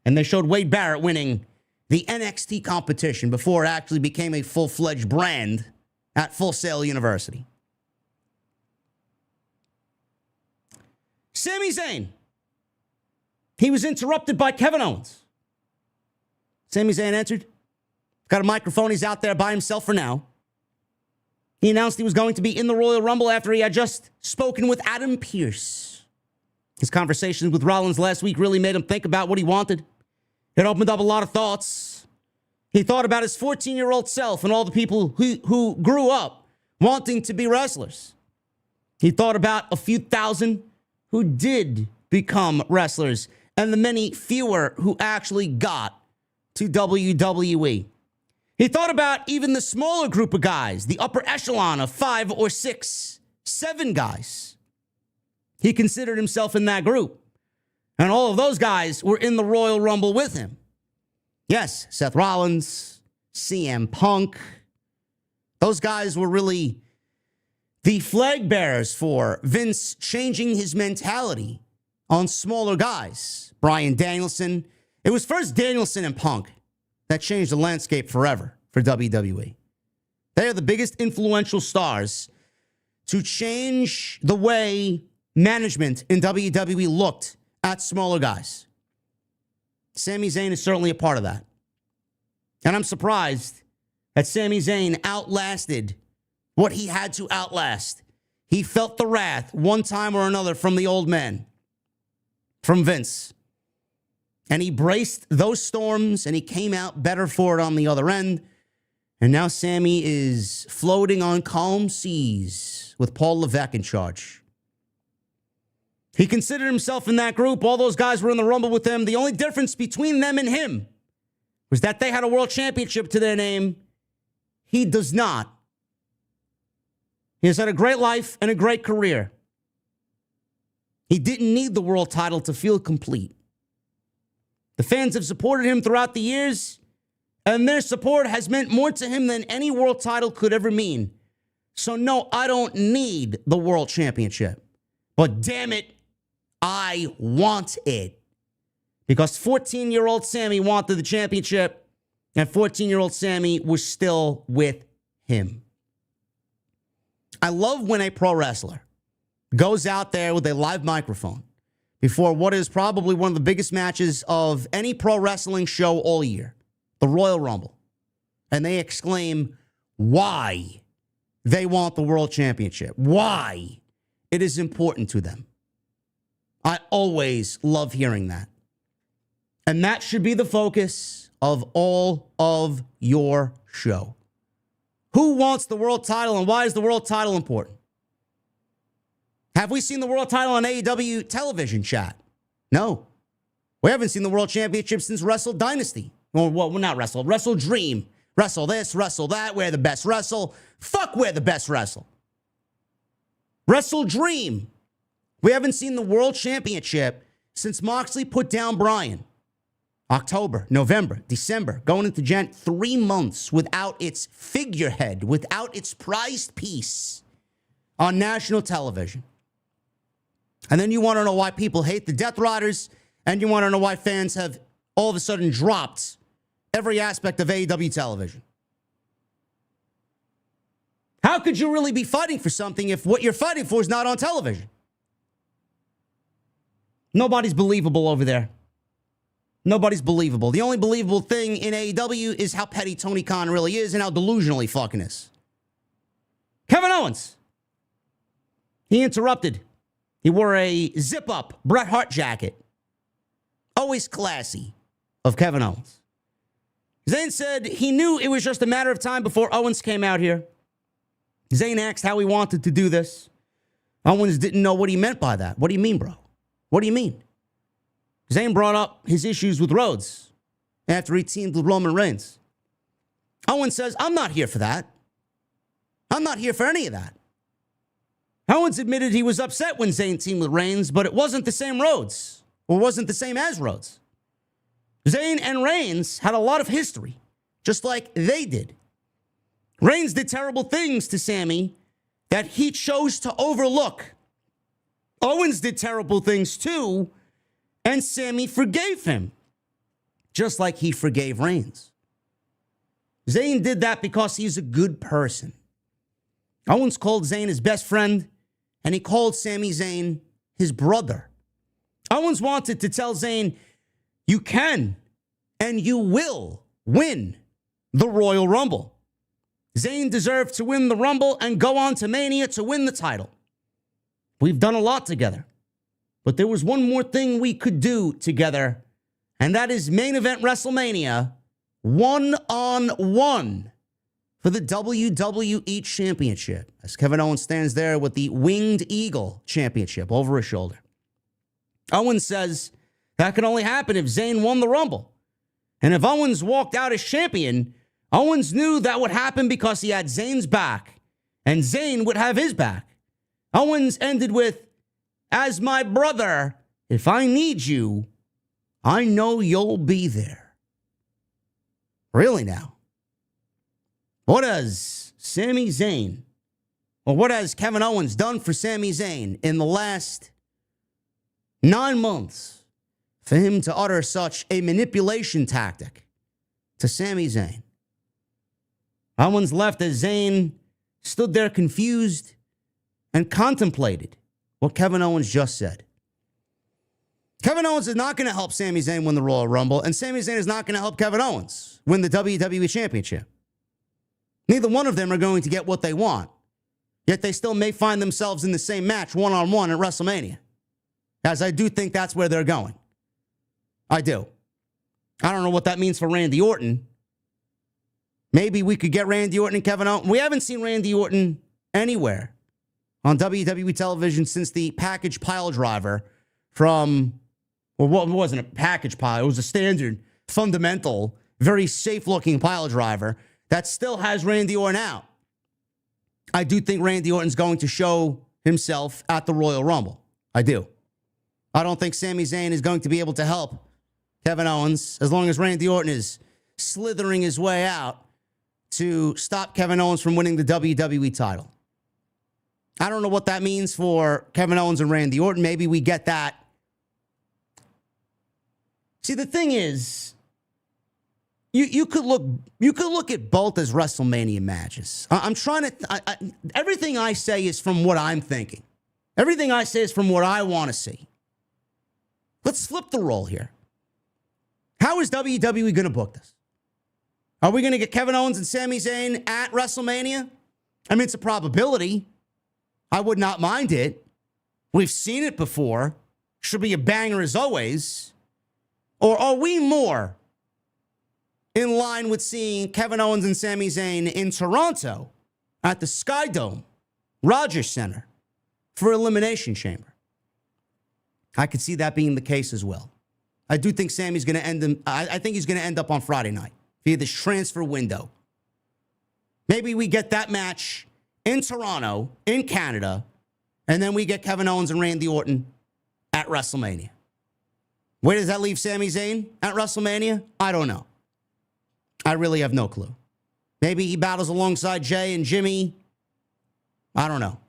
And they showed Wade Barrett winning the NXT competition before it actually became a full-fledged brand at Full Sail University. Sami Zayn. He was interrupted by Kevin Owens. Sami Zayn entered. Got a microphone. He's out there by himself for now. He announced he was going to be in the Royal Rumble after he had just spoken with Adam Pearce. His conversations with Rollins last week really made him think about what he wanted. It opened up a lot of thoughts. He thought about his 14-year-old self and all the people who grew up wanting to be wrestlers. He thought about a few thousand who did become wrestlers and the many fewer who actually got to WWE. He thought about even the smaller group of guys, the upper echelon of 5 or 6, 7 guys. He considered himself in that group. And all of those guys were in the Royal Rumble with him. Yes, Seth Rollins, CM Punk. Those guys were really the flag bearers for Vince changing his mentality on smaller guys. Bryan Danielson. It was first Danielson and Punk that changed the landscape forever for WWE. They are the biggest influential stars to change the way management in WWE looked at smaller guys. Sami Zayn is certainly a part of that. And I'm surprised that Sami Zayn outlasted what he had to outlast. He felt the wrath one time or another from the old man, from Vince. And he braced those storms, and he came out better for it on the other end. And now Sami is floating on calm seas with Paul Levesque in charge. He considered himself in that group. All those guys were in the Rumble with him. The only difference between them and him was that they had a world championship to their name. He does not. He has had a great life and a great career. He didn't need the world title to feel complete. The fans have supported him throughout the years, and their support has meant more to him than any world title could ever mean. So no, I don't need the world championship. But damn it, I want it. Because 14-year-old Sami wanted the championship, and 14-year-old Sami was still with him. I love when a pro wrestler goes out there with a live microphone before what is probably one of the biggest matches of any pro wrestling show all year, the Royal Rumble. And they exclaim why they want the world championship, why it is important to them. I always love hearing that. And that should be the focus of all of your show. Who wants the world title and why is the world title important? Have we seen the world title on AEW television, chat? No. We haven't seen the world championship since Wrestle Dynasty. Well, not Wrestle. Wrestle Dream. Wrestle this, wrestle that. We're the best wrestle. Fuck, we're the best wrestle. Wrestle Dream. We haven't seen the world championship since Moxley put down Bryan. October, November, December, going into Jan, 3 months without its figurehead, without its prized piece on national television. And then you want to know why people hate the Death Riders, and you want to know why fans have all of a sudden dropped every aspect of AEW television. How could you really be fighting for something if what you're fighting for is not on television? Nobody's believable over there. Nobody's believable. The only believable thing in AEW is how petty Tony Khan really is and how delusional he fucking is. Kevin Owens. He interrupted. He wore a zip-up Bret Hart jacket. Always classy of Kevin Owens. Zayn said he knew it was just a matter of time before Owens came out here. Zayn asked how he wanted to do this. Owens didn't know what he meant by that. What do you mean, bro? What do you mean? Zayn brought up his issues with Rhodes after he teamed with Roman Reigns. Owens says, I'm not here for that. I'm not here for any of that. Owens admitted he was upset when Zayn teamed with Reigns, but it wasn't the same Rhodes, or wasn't the same as Rhodes. Zayn and Reigns had a lot of history, just like they did. Reigns did terrible things to Sami that he chose to overlook. Owens did terrible things too, and Sami forgave him, just like he forgave Reigns. Zayn did that because he's a good person. Owens called Zayn his best friend, and he called Sami Zayn his brother. Owens wanted to tell Zayn, you can and you will win the Royal Rumble. Zayn deserved to win the Rumble and go on to Mania to win the title. We've done a lot together, but there was one more thing we could do together, and that is main event WrestleMania one-on-one for the WWE Championship, as Kevin Owens stands there with the Winged Eagle Championship over his shoulder. Owens says that could only happen if Zayn won the Rumble. And if Owens walked out as champion, Owens knew that would happen because he had Zayn's back, and Zayn would have his back. Owens ended with, as my brother, if I need you, I know you'll be there. Really now? What has Sami Zayn, or what has Kevin Owens done for Sami Zayn in the last 9 months for him to utter such a manipulation tactic to Sami Zayn? Owens left as Zayn stood there confused and contemplated what Kevin Owens just said. Kevin Owens is not going to help Sami Zayn win the Royal Rumble, and Sami Zayn is not going to help Kevin Owens win the WWE Championship. Neither one of them are going to get what they want, yet they still may find themselves in the same match one-on-one at WrestleMania, as I do think that's where they're going. I do. I don't know what that means for Randy Orton. Maybe we could get Randy Orton and Kevin Owens. We haven't seen Randy Orton anywhere on WWE television since the package pile driver from, well, what wasn't a package pile? It was a standard, fundamental, very safe-looking pile driver that still has Randy Orton out. I do think Randy Orton's going to show himself at the Royal Rumble. I do. I don't think Sami Zayn is going to be able to help Kevin Owens as long as Randy Orton is slithering his way out to stop Kevin Owens from winning the WWE title. I don't know what that means for Kevin Owens and Randy Orton. Maybe we get that. See, the thing is, you could look at both as WrestleMania matches. I'm trying to. Everything I say is from what I'm thinking. Everything I say is from what I want to see. Let's flip the role here. How is WWE going to book this? Are we going to get Kevin Owens and Sami Zayn at WrestleMania? I mean, it's a probability. I would not mind it. We've seen it before. Should be a banger as always. Or are we more in line with seeing Kevin Owens and Sami Zayn in Toronto at the Sky Dome, Rogers Center, for Elimination Chamber? I could see that being the case as well. I do think Sami's going to end. I think he's going to end up on Friday night via this transfer window. Maybe we get that match in Toronto, in Canada, and then we get Kevin Owens and Randy Orton at WrestleMania. Where does that leave Sami Zayn at WrestleMania? I don't know. I really have no clue. Maybe he battles alongside Jey and Jimmy. I don't know.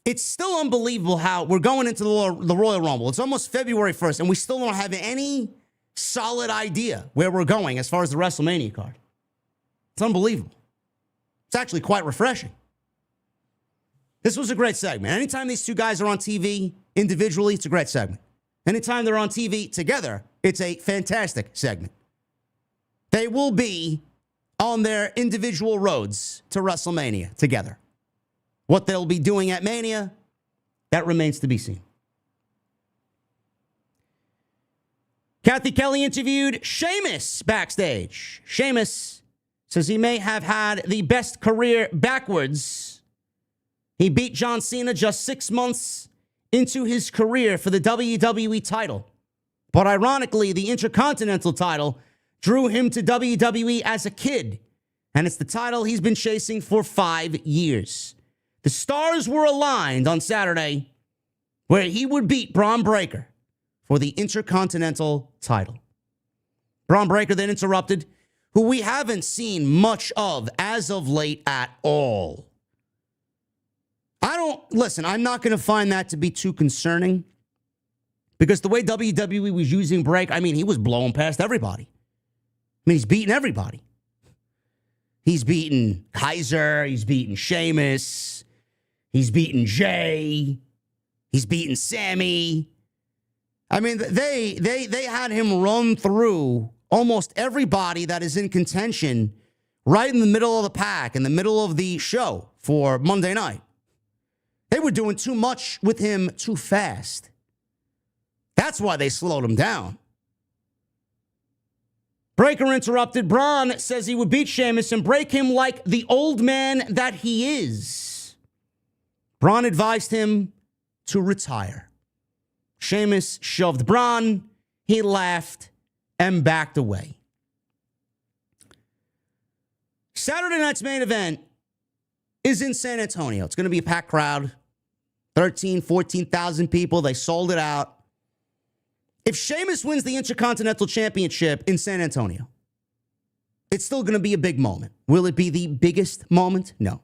It's still unbelievable how we're going into the Royal Rumble. It's almost February 1st, and we still don't have any solid idea where we're going as far as the WrestleMania card. It's unbelievable. It's actually quite refreshing. This was a great segment. Anytime these two guys are on TV individually, it's a great segment. Anytime they're on TV together, it's a fantastic segment. They will be on their individual roads to WrestleMania together. What they'll be doing at Mania, that remains to be seen. Kathy Kelly interviewed Sheamus backstage. Sheamus says he may have had the best career backwards. He beat John Cena just 6 months into his career for the WWE title. But ironically, the Intercontinental title drew him to WWE as a kid, and it's the title he's been chasing for 5 years. The stars were aligned on Saturday where he would beat Braun Breaker for the Intercontinental title. Braun Breaker then interrupted, who we haven't seen much of as of late at all. I'm not going to find that to be too concerning because the way WWE was using Breaker, he was blowing past everybody. He's beating everybody. He's beaten Kaiser. He's beaten Sheamus. He's beaten Jey. He's beaten Sami. They had him run through almost everybody that is in contention right in the middle of the pack, in the middle of the show for Monday night. They were doing too much with him too fast. That's why they slowed him down. Breaker interrupted. Braun says he would beat Sheamus and break him like the old man that he is. Braun advised him to retire. Sheamus shoved Braun. He laughed and backed away. Saturday night's main event is in San Antonio. It's going to be a packed crowd. 14,000 people. They sold it out. If Sheamus wins the Intercontinental Championship in San Antonio, it's still going to be a big moment. Will it be the biggest moment? No.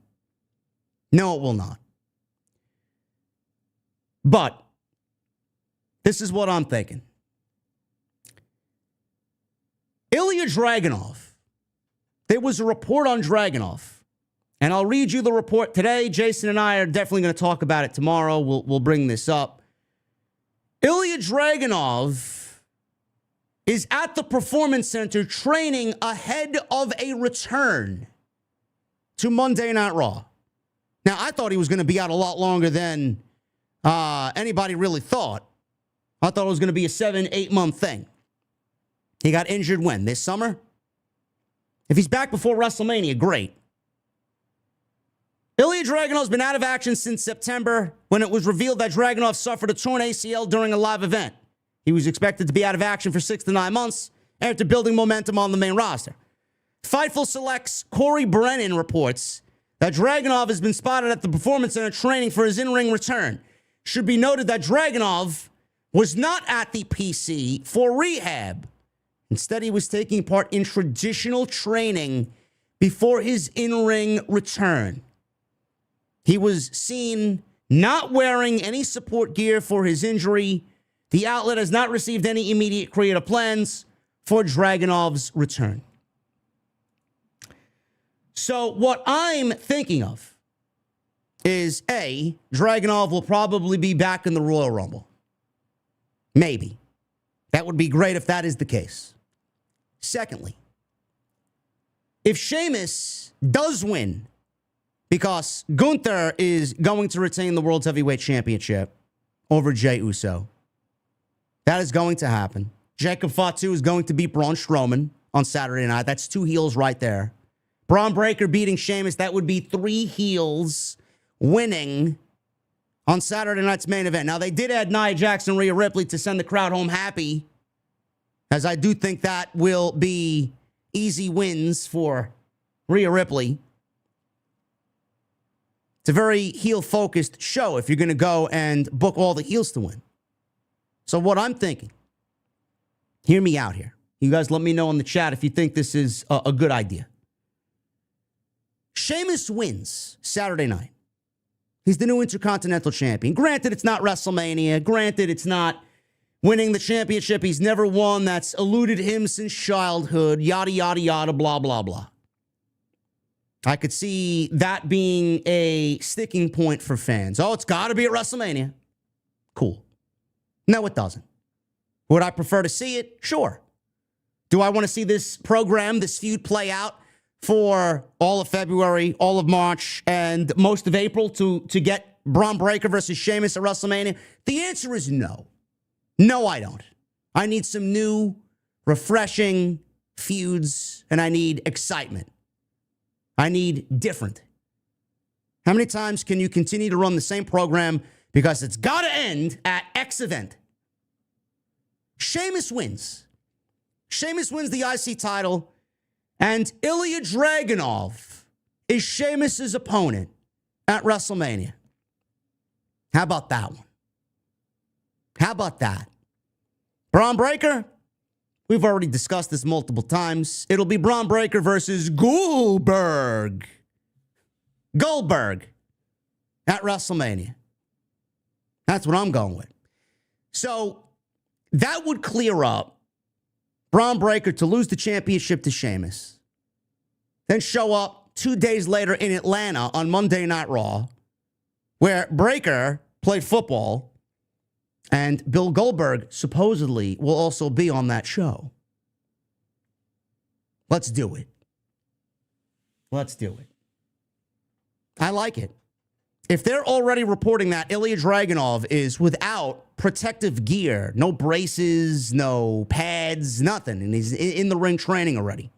No, it will not. But this is what I'm thinking. Ilia Dragunov. There was a report on Dragunov. And I'll read you the report today. Jason and I are definitely going to talk about it tomorrow. We'll bring this up. Ilia Dragunov is at the Performance Center training ahead of a return to Monday Night Raw. Now, I thought he was going to be out a lot longer than anybody really thought. I thought it was going to be a 7-8 month thing. He got injured when? This summer? If he's back before WrestleMania, great. Ilia Dragunov's been out of action since September when it was revealed that Dragunov suffered a torn ACL during a live event. He was expected to be out of action for 6 to 9 months after building momentum on the main roster. Fightful Select's Corey Brennan reports that Dragunov has been spotted at the Performance Center training for his in-ring return. Should be noted that Dragunov was not at the PC for rehab. Instead, he was taking part in traditional training before his in-ring return. He was seen not wearing any support gear for his injury. The outlet has not received any immediate creative plans for Dragunov's return. So what I'm thinking of is, A, Dragunov will probably be back in the Royal Rumble. Maybe. That would be great if that is the case. Secondly, if Sheamus does win, because Gunther is going to retain the World Heavyweight Championship over Jey Uso. That is going to happen. Jacob Fatu is going to beat Braun Strowman on Saturday night. That's 2 heels right there. Braun Breaker beating Sheamus. That would be 3 heels winning on Saturday night's main event. Now, they did add Nia Jax and Rhea Ripley to send the crowd home happy, as I do think that will be easy wins for Rhea Ripley. It's a very heel-focused show if you're going to go and book all the heels to win. So what I'm thinking, hear me out here. You guys let me know in the chat if you think this is a good idea. Sheamus wins Saturday night. He's the new Intercontinental Champion. Granted, it's not WrestleMania. Granted, it's not winning the championship he's never won. That's eluded him since childhood. Yada, yada, yada, blah, blah, blah. I could see that being a sticking point for fans. Oh, it's got to be at WrestleMania. Cool. No, it doesn't. Would I prefer to see it? Sure. Do I want to see this program, this feud play out for all of February, all of March, and most of April to get Braun Breaker versus Sheamus at WrestleMania? The answer is no. No, I don't. I need some new, refreshing feuds, and I need excitement. I need different. How many times can you continue to run the same program because it's got to end at X event? Sheamus wins. Sheamus wins the IC title, and Ilia Dragunov is Sheamus's opponent at WrestleMania. How about that one? How about that? Braun Breaker? We've already discussed this multiple times. It'll be Braun Breaker versus Goldberg. Goldberg at WrestleMania. That's what I'm going with. So that would clear up Braun Breaker to lose the championship to Sheamus. Then show up 2 days later in Atlanta on Monday Night Raw, where Breaker played football, and Bill Goldberg supposedly will also be on that show. Let's do it. Let's do it. I like it. If they're already reporting that Ilia Dragunov is without protective gear, no braces, no pads, nothing, and he's in the ring training already,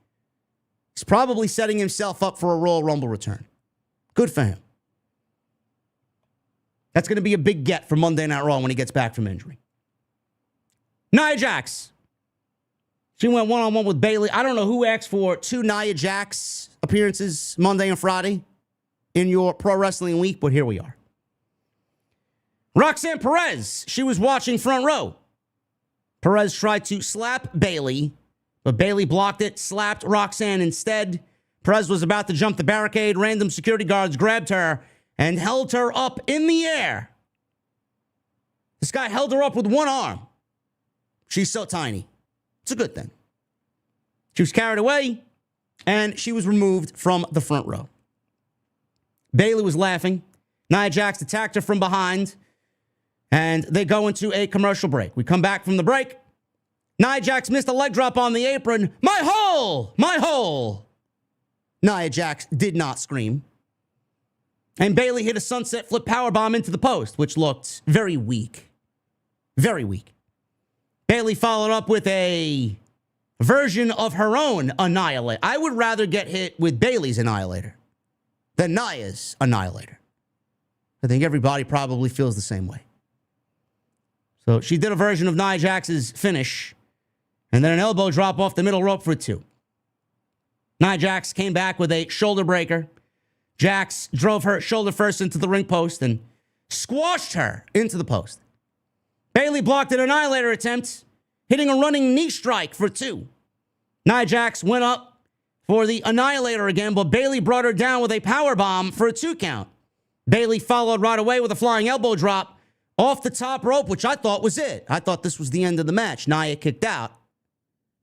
he's probably setting himself up for a Royal Rumble return. Good for him. That's going to be a big get for Monday Night Raw when he gets back from injury. Nia Jax. She went one-on-one with Bayley. I don't know who asked for 2 Nia Jax appearances Monday and Friday in your Pro Wrestling Week, but here we are. Roxanne Perez. She was watching front row. Perez tried to slap Bayley, but Bayley blocked it, slapped Roxanne instead. Perez was about to jump the barricade. Random security guards grabbed her and held her up in the air. This guy held her up with one arm. She's so tiny. It's a good thing. She was carried away, and she was removed from the front row. Bayley was laughing. Nia Jax attacked her from behind, and they go into a commercial break. We come back from the break. Nia Jax missed a leg drop on the apron. My hole! My hole! Nia Jax did not scream. And Bayley hit a sunset flip powerbomb into the post, which looked very weak. Very weak. Bayley followed up with a version of her own Annihilator. I would rather get hit with Bayley's Annihilator than Nia's Annihilator. I think everybody probably feels the same way. So she did a version of Nia Jax's finish, and then an elbow drop off the middle rope for 2. Nia Jax came back with a shoulder breaker. Jax drove her shoulder first into the ring post and squashed her into the post. Bayley blocked an Annihilator attempt, hitting a running knee strike for 2. Nia Jax went up for the Annihilator again, but Bayley brought her down with a powerbomb for a 2 count. Bayley followed right away with a flying elbow drop off the top rope, which I thought was it. I thought this was the end of the match. Nia kicked out.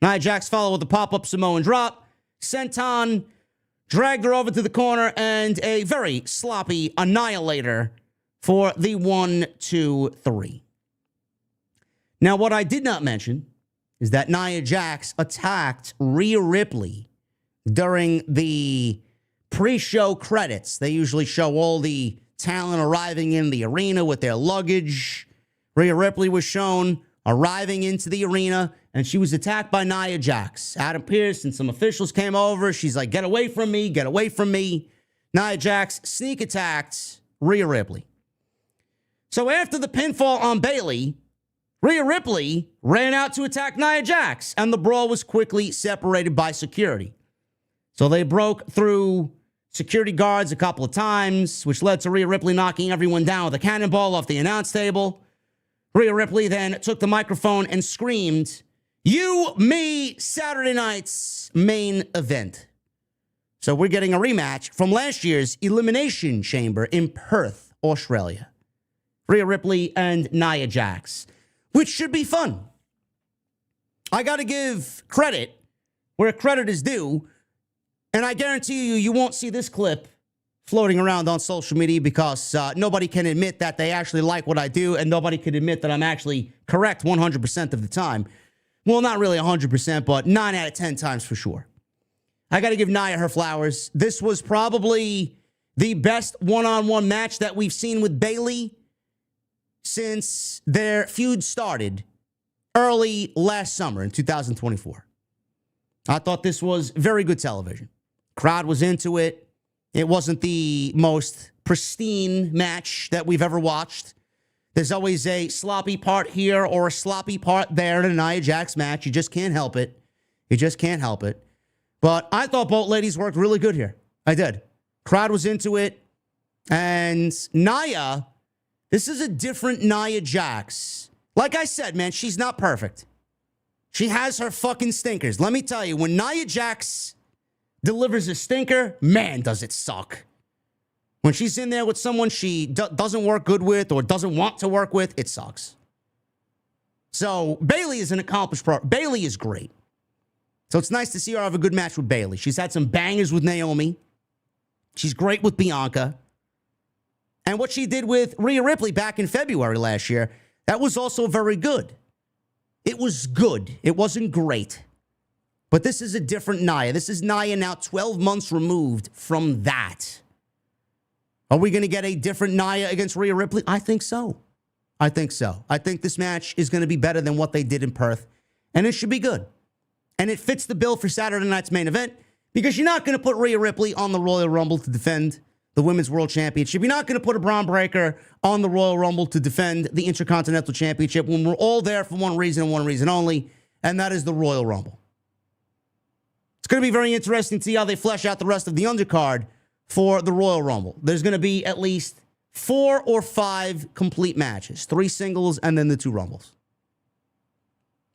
Nia Jax followed with a pop-up Samoan drop. Senton dragged her over to the corner, and a very sloppy Annihilator for the 1, 2, 3. Now, what I did not mention is that Nia Jax attacked Rhea Ripley during the pre-show credits. They usually show all the talent arriving in the arena with their luggage. Rhea Ripley was shown arriving into the arena, and she was attacked by Nia Jax. Adam Pearce and some officials came over. She's like, get away from me, get away from me. Nia Jax sneak attacked Rhea Ripley. So after the pinfall on Bayley, Rhea Ripley ran out to attack Nia Jax, and the brawl was quickly separated by security. So they broke through security guards a couple of times, which led to Rhea Ripley knocking everyone down with a cannonball off the announce table. Rhea Ripley then took the microphone and screamed, "You, me, Saturday night's main event." So we're getting a rematch from last year's Elimination Chamber in Perth, Australia. Rhea Ripley and Nia Jax, which should be fun. I got to give credit where credit is due, and I guarantee you won't see this clip floating around on social media because nobody can admit that they actually like what I do, and nobody can admit that I'm actually correct 100% of the time. Well, not really 100%, but 9 out of 10 times for sure. I got to give Nia her flowers. This was probably the best one-on-one match that we've seen with Bayley since their feud started early last summer in 2024. I thought this was very good television. Crowd was into it. It wasn't the most pristine match that we've ever watched. There's always a sloppy part here or a sloppy part there in a Nia Jax match. You just can't help it. You just can't help it. But I thought both ladies worked really good here. I did. Crowd was into it. And Nia, this is a different Nia Jax. Like I said, man, she's not perfect. She has her fucking stinkers. Let me tell you, when Nia Jax delivers a stinker, man, does it suck. When she's in there with someone she doesn't work good with or doesn't want to work with, it sucks. So Bayley is an accomplished pro. Bayley is great. So it's nice to see her have a good match with Bayley. She's had some bangers with Naomi. She's great with Bianca. And what she did with Rhea Ripley back in February last year, that was also very good. It was good. It wasn't great. But this is a different Nia. This is Nia now 12 months removed from that. Are we going to get a different Nia against Rhea Ripley? I think so. I think so. I think this match is going to be better than what they did in Perth. And it should be good. And it fits the bill for Saturday night's main event because you're not going to put Rhea Ripley on the Royal Rumble to defend the Women's World Championship. You're not going to put a Braun Breaker on the Royal Rumble to defend the Intercontinental Championship when we're all there for one reason and one reason only, and that is the Royal Rumble. It's going to be very interesting to see how they flesh out the rest of the undercard for the Royal Rumble. There's going to be at least 4 or 5 complete matches, 3 singles and then the 2 Rumbles.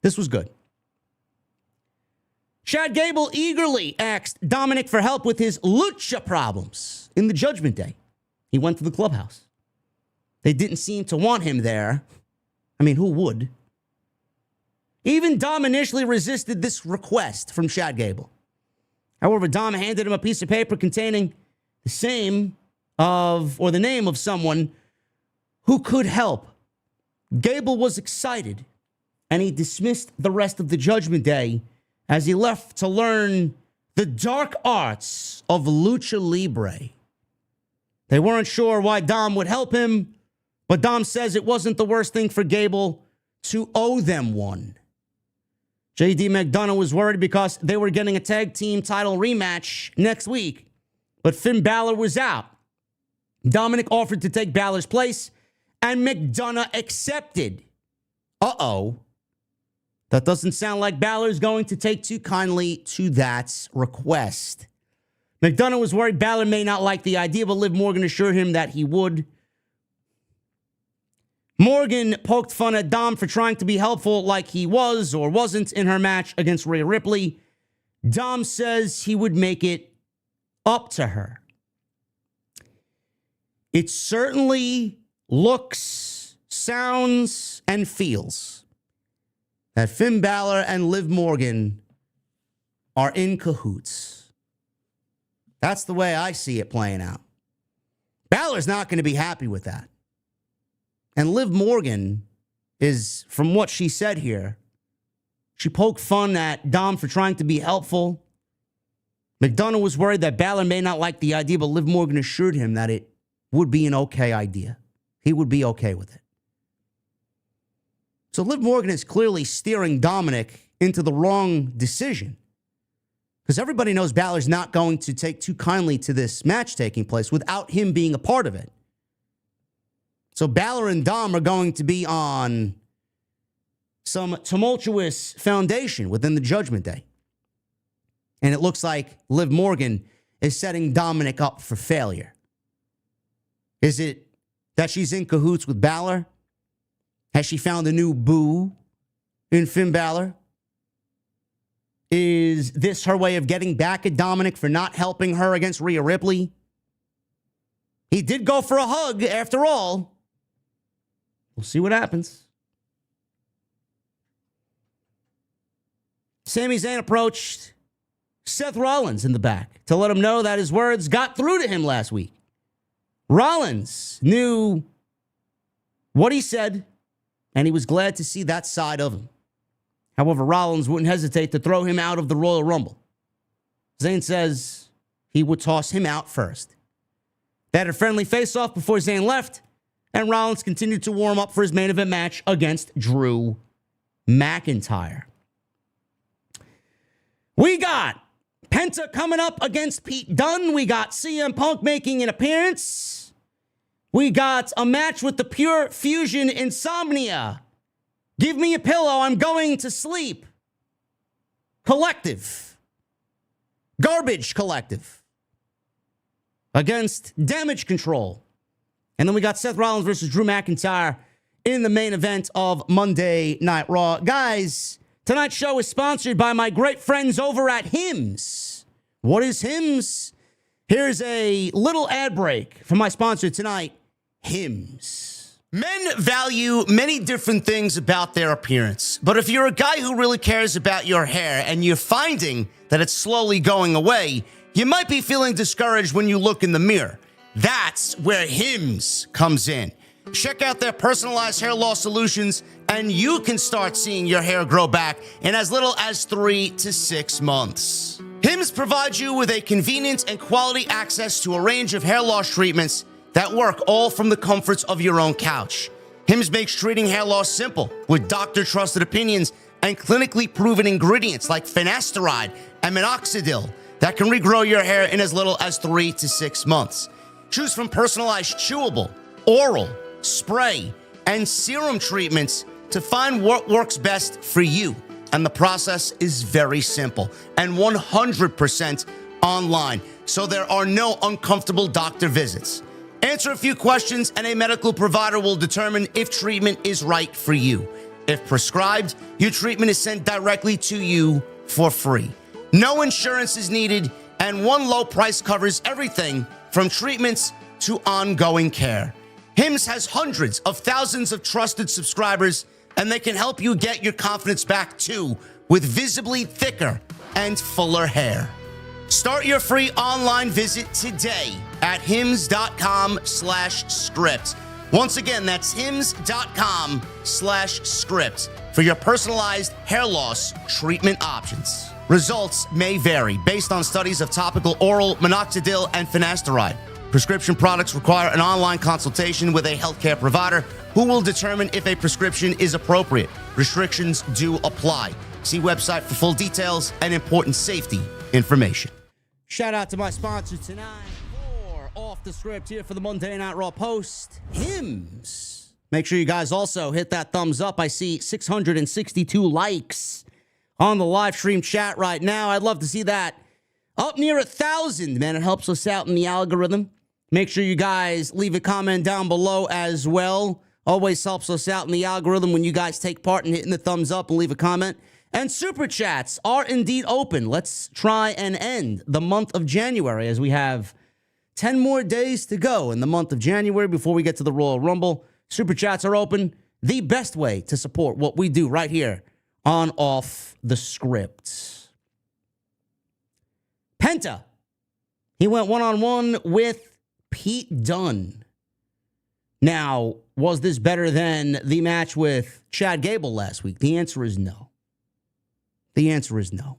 This was good. Chad Gable eagerly asked Dominic for help with his lucha problems in the Judgment Day. He went to the clubhouse. They didn't seem to want him there. I mean, who would? Even Dom initially resisted this request from Chad Gable. However, Dom handed him a piece of paper containing the name of someone who could help. Gable was excited, and he dismissed the rest of the Judgment Day as he left to learn the dark arts of lucha libre. They weren't sure why Dom would help him, but Dom says it wasn't the worst thing for Gable to owe them one. JD McDonough was worried because they were getting a tag team title rematch next week, but Finn Balor was out. Dominic offered to take Balor's place, and McDonough accepted. Uh-oh. That doesn't sound like Balor's going to take too kindly to that request. McDonough was worried Balor may not like the idea, but Liv Morgan assured him that he would. Morgan poked fun at Dom for trying to be helpful like he was or wasn't in her match against Rhea Ripley. Dom says he would make it up to her. It certainly looks, sounds, and feels that Finn Balor and Liv Morgan are in cahoots. That's the way I see it playing out. Balor's not going to be happy with that. And Liv Morgan is, from what she said here, she poked fun at Dom for trying to be helpful. McDonough was worried that Balor may not like the idea, but Liv Morgan assured him that it would be an okay idea. He would be okay with it. So Liv Morgan is clearly steering Dominic into the wrong decision. Because everybody knows Balor's not going to take too kindly to this match taking place without him being a part of it. So Balor and Dom are going to be on some tumultuous foundation within the Judgment Day. And it looks like Liv Morgan is setting Dominic up for failure. Is it that she's in cahoots with Balor? Has she found a new boo in Finn Balor? Is this her way of getting back at Dominic for not helping her against Rhea Ripley? He did go for a hug after all. We'll see what happens. Sami Zayn approached Seth Rollins in the back to let him know that his words got through to him last week. Rollins knew what he said, and he was glad to see that side of him. However, Rollins wouldn't hesitate to throw him out of the Royal Rumble. Zayn says he would toss him out first. They had a friendly face-off before Zayn left, and Rollins continued to warm up for his main event match against Drew McIntyre. We got Penta coming up against Pete Dunne. We got CM Punk making an appearance. We got a match with the Pure Fusion Insomnia. Give me a pillow, I'm going to sleep. Collective. Garbage Collective. against Damage Control. And then we got Seth Rollins versus Drew McIntyre in the main event of Monday Night Raw. Guys, tonight's show is sponsored by my great friends over at Hims. What is Hims? Here's a little ad break from my sponsor tonight, Hims. Men value many different things about their appearance. But if you're a guy who really cares about your hair and you're finding that it's slowly going away, you might be feeling discouraged when you look in the mirror. That's where Hims comes in. Check out their personalized hair loss solutions, and you can start seeing your hair grow back in as little as 3 to 6 months. Hims provides you with a convenient and quality access to a range of hair loss treatments that work all from the comforts of your own couch. Hims makes treating hair loss simple with doctor-trusted opinions and clinically proven ingredients like finasteride and minoxidil that can regrow your hair in as little as 3 to 6 months. Choose from personalized chewable, oral, spray, and serum treatments to find what works best for you. And the process is very simple and 100% online, so there are no uncomfortable doctor visits. Answer a few questions and a medical provider will determine if treatment is right for you. If prescribed, your treatment is sent directly to you for free. No insurance is needed, and one low price covers everything from treatments to ongoing care. Hims has hundreds of thousands of trusted subscribers, and they can help you get your confidence back too with visibly thicker and fuller hair. Start your free online visit today at hims.com/script. Once again, that's hims.com/script for your personalized hair loss treatment options. Results may vary based on studies of topical oral, minoxidil, and finasteride. Prescription products require an online consultation with a healthcare provider who will determine if a prescription is appropriate. Restrictions do apply. See website for full details and important safety information. Shout out to my sponsor tonight for Off the Script here for the Monday Night Raw post, Hims. Make sure you guys also hit that thumbs up. I see 662 likes on the live stream chat right now. I'd love to see that up near 1,000, man. It helps us out in the algorithm. Make sure you guys leave a comment down below as well. Always helps us out in the algorithm when you guys take part in hitting the thumbs up and leave a comment. And super chats are indeed open. Let's try and end the month of January as we have 10 more days to go in the month of January before we get to the Royal Rumble. Super chats are open. The best way to support what we do right here on Off the Script. Penta. He went one-on-one with Pete Dunn. Now, was this better than the match with Chad Gable last week? The answer is no. The answer is no.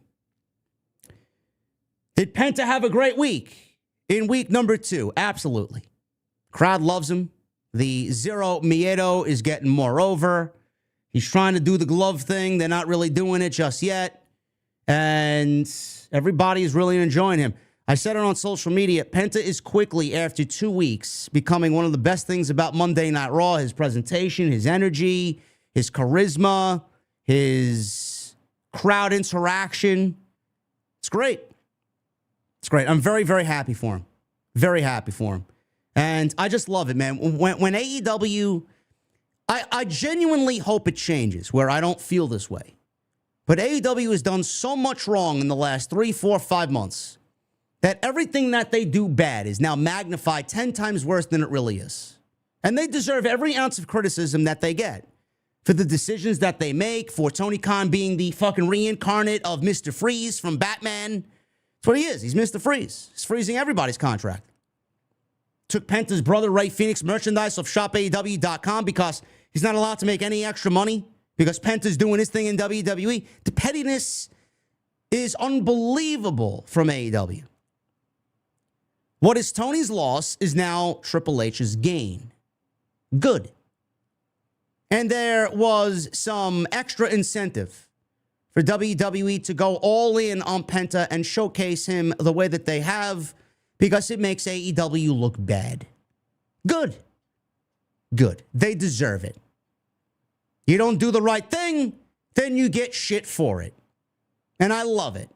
Did Penta have a great week in week number 2? Absolutely. Crowd loves him. The Zero Miedo is getting more over. He's trying to do the glove thing. They're not really doing it just yet. And everybody is really enjoying him. I said it on social media. Penta is quickly, after 2 weeks, becoming one of the best things about Monday Night Raw. His presentation, his energy, his charisma, his crowd interaction. It's great. It's great. I'm very, very happy for him. Very happy for him. And I just love it, man. When AEW, I genuinely hope it changes where I don't feel this way. But AEW has done so much wrong in the last 3, 4, 5 months that everything that they do bad is now magnified 10 times worse than it really is. And they deserve every ounce of criticism that they get for the decisions that they make, for Tony Khan being the fucking reincarnate of Mr. Freeze from Batman. That's what he is. He's Mr. Freeze. He's freezing everybody's contract. Took Penta's brother Ray Phoenix merchandise off shopaew.com because he's not allowed to make any extra money because Penta's doing his thing in WWE. The pettiness is unbelievable from AEW. What is Tony's loss is now Triple H's gain. Good. And there was some extra incentive for WWE to go all in on Penta and showcase him the way that they have because it makes AEW look bad. Good. Good. They deserve it. You don't do the right thing, then you get shit for it. And I love it.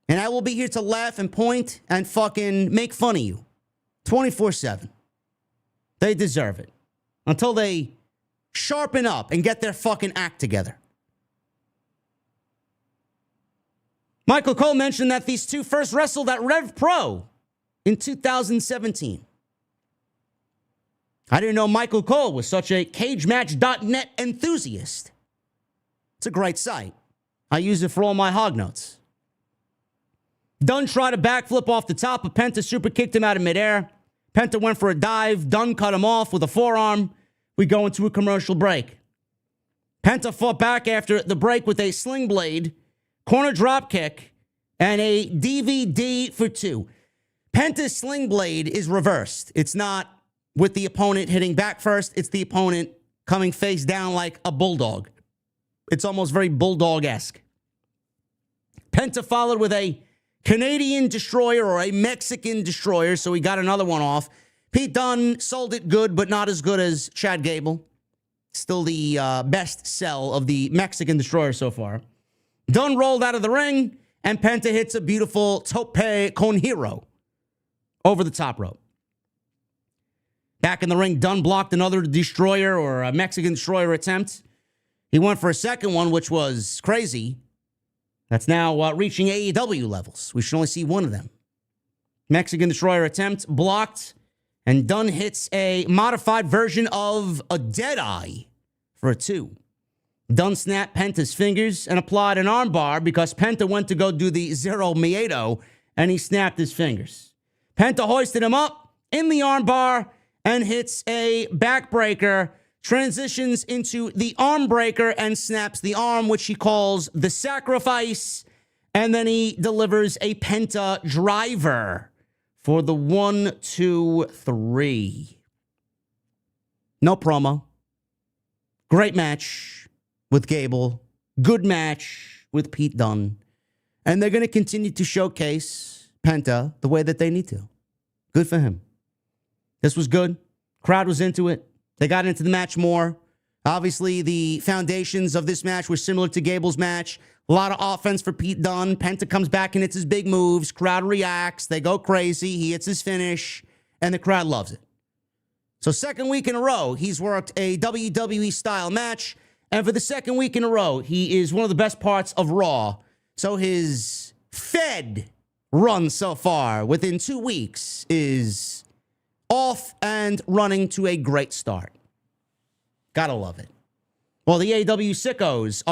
And I will be here to laugh and point and fucking make fun of you 24/7. They deserve it. Until they sharpen up and get their fucking act together. Michael Cole mentioned that these two first wrestled at Rev Pro in 2017. I didn't know Michael Cole was such a cagematch.net enthusiast. It's a great site. I use it for all my hog notes. Dunn tried a backflip off the top, but Penta super kicked him out of midair. Penta went for a dive. Dunn cut him off with a forearm. We go into a commercial break. Penta fought back after the break with a sling blade, corner drop kick, and a DVD for two. Penta's sling blade is reversed. It's not with the opponent hitting back first. It's the opponent coming face down like a bulldog. It's almost very bulldog-esque. Penta followed with a Canadian destroyer or a Mexican destroyer, so he got another one off. Pete Dunne sold it good, but not as good as Chad Gable. Still the best sell of the Mexican destroyer so far. Dunne rolled out of the ring, and Penta hits a beautiful tope con hero over the top rope. Back in the ring, Dunne blocked another destroyer or a Mexican destroyer attempt. He went for a second one, which was crazy. That's now reaching AEW levels. We should only see one of them. Mexican destroyer attempt blocked, and Dunne hits a modified version of a Deadeye for a 2. Dunne snapped Penta's fingers and applied an armbar because Penta went to go do the Zero Miedo, and he snapped his fingers. Penta hoisted him up in the armbar and hits a backbreaker, transitions into the arm breaker and snaps the arm, which he calls the sacrifice. And then he delivers a Penta driver for the 1, 2, 3. No promo. Great match with Gable. Good match with Pete Dunne. And they're going to continue to showcase Penta the way that they need to. Good for him. This was good. Crowd was into it. They got into the match more. Obviously, the foundations of this match were similar to Gable's match. A lot of offense for Pete Dunne. Penta comes back and hits his big moves. Crowd reacts. They go crazy. He hits his finish, and the crowd loves it. So second week in a row, he's worked a WWE-style match. And for the second week in a row, he is one of the best parts of Raw. So his Fed run so far within 2 weeks is off and running to a great start. Gotta love it. Well, the AEW sickos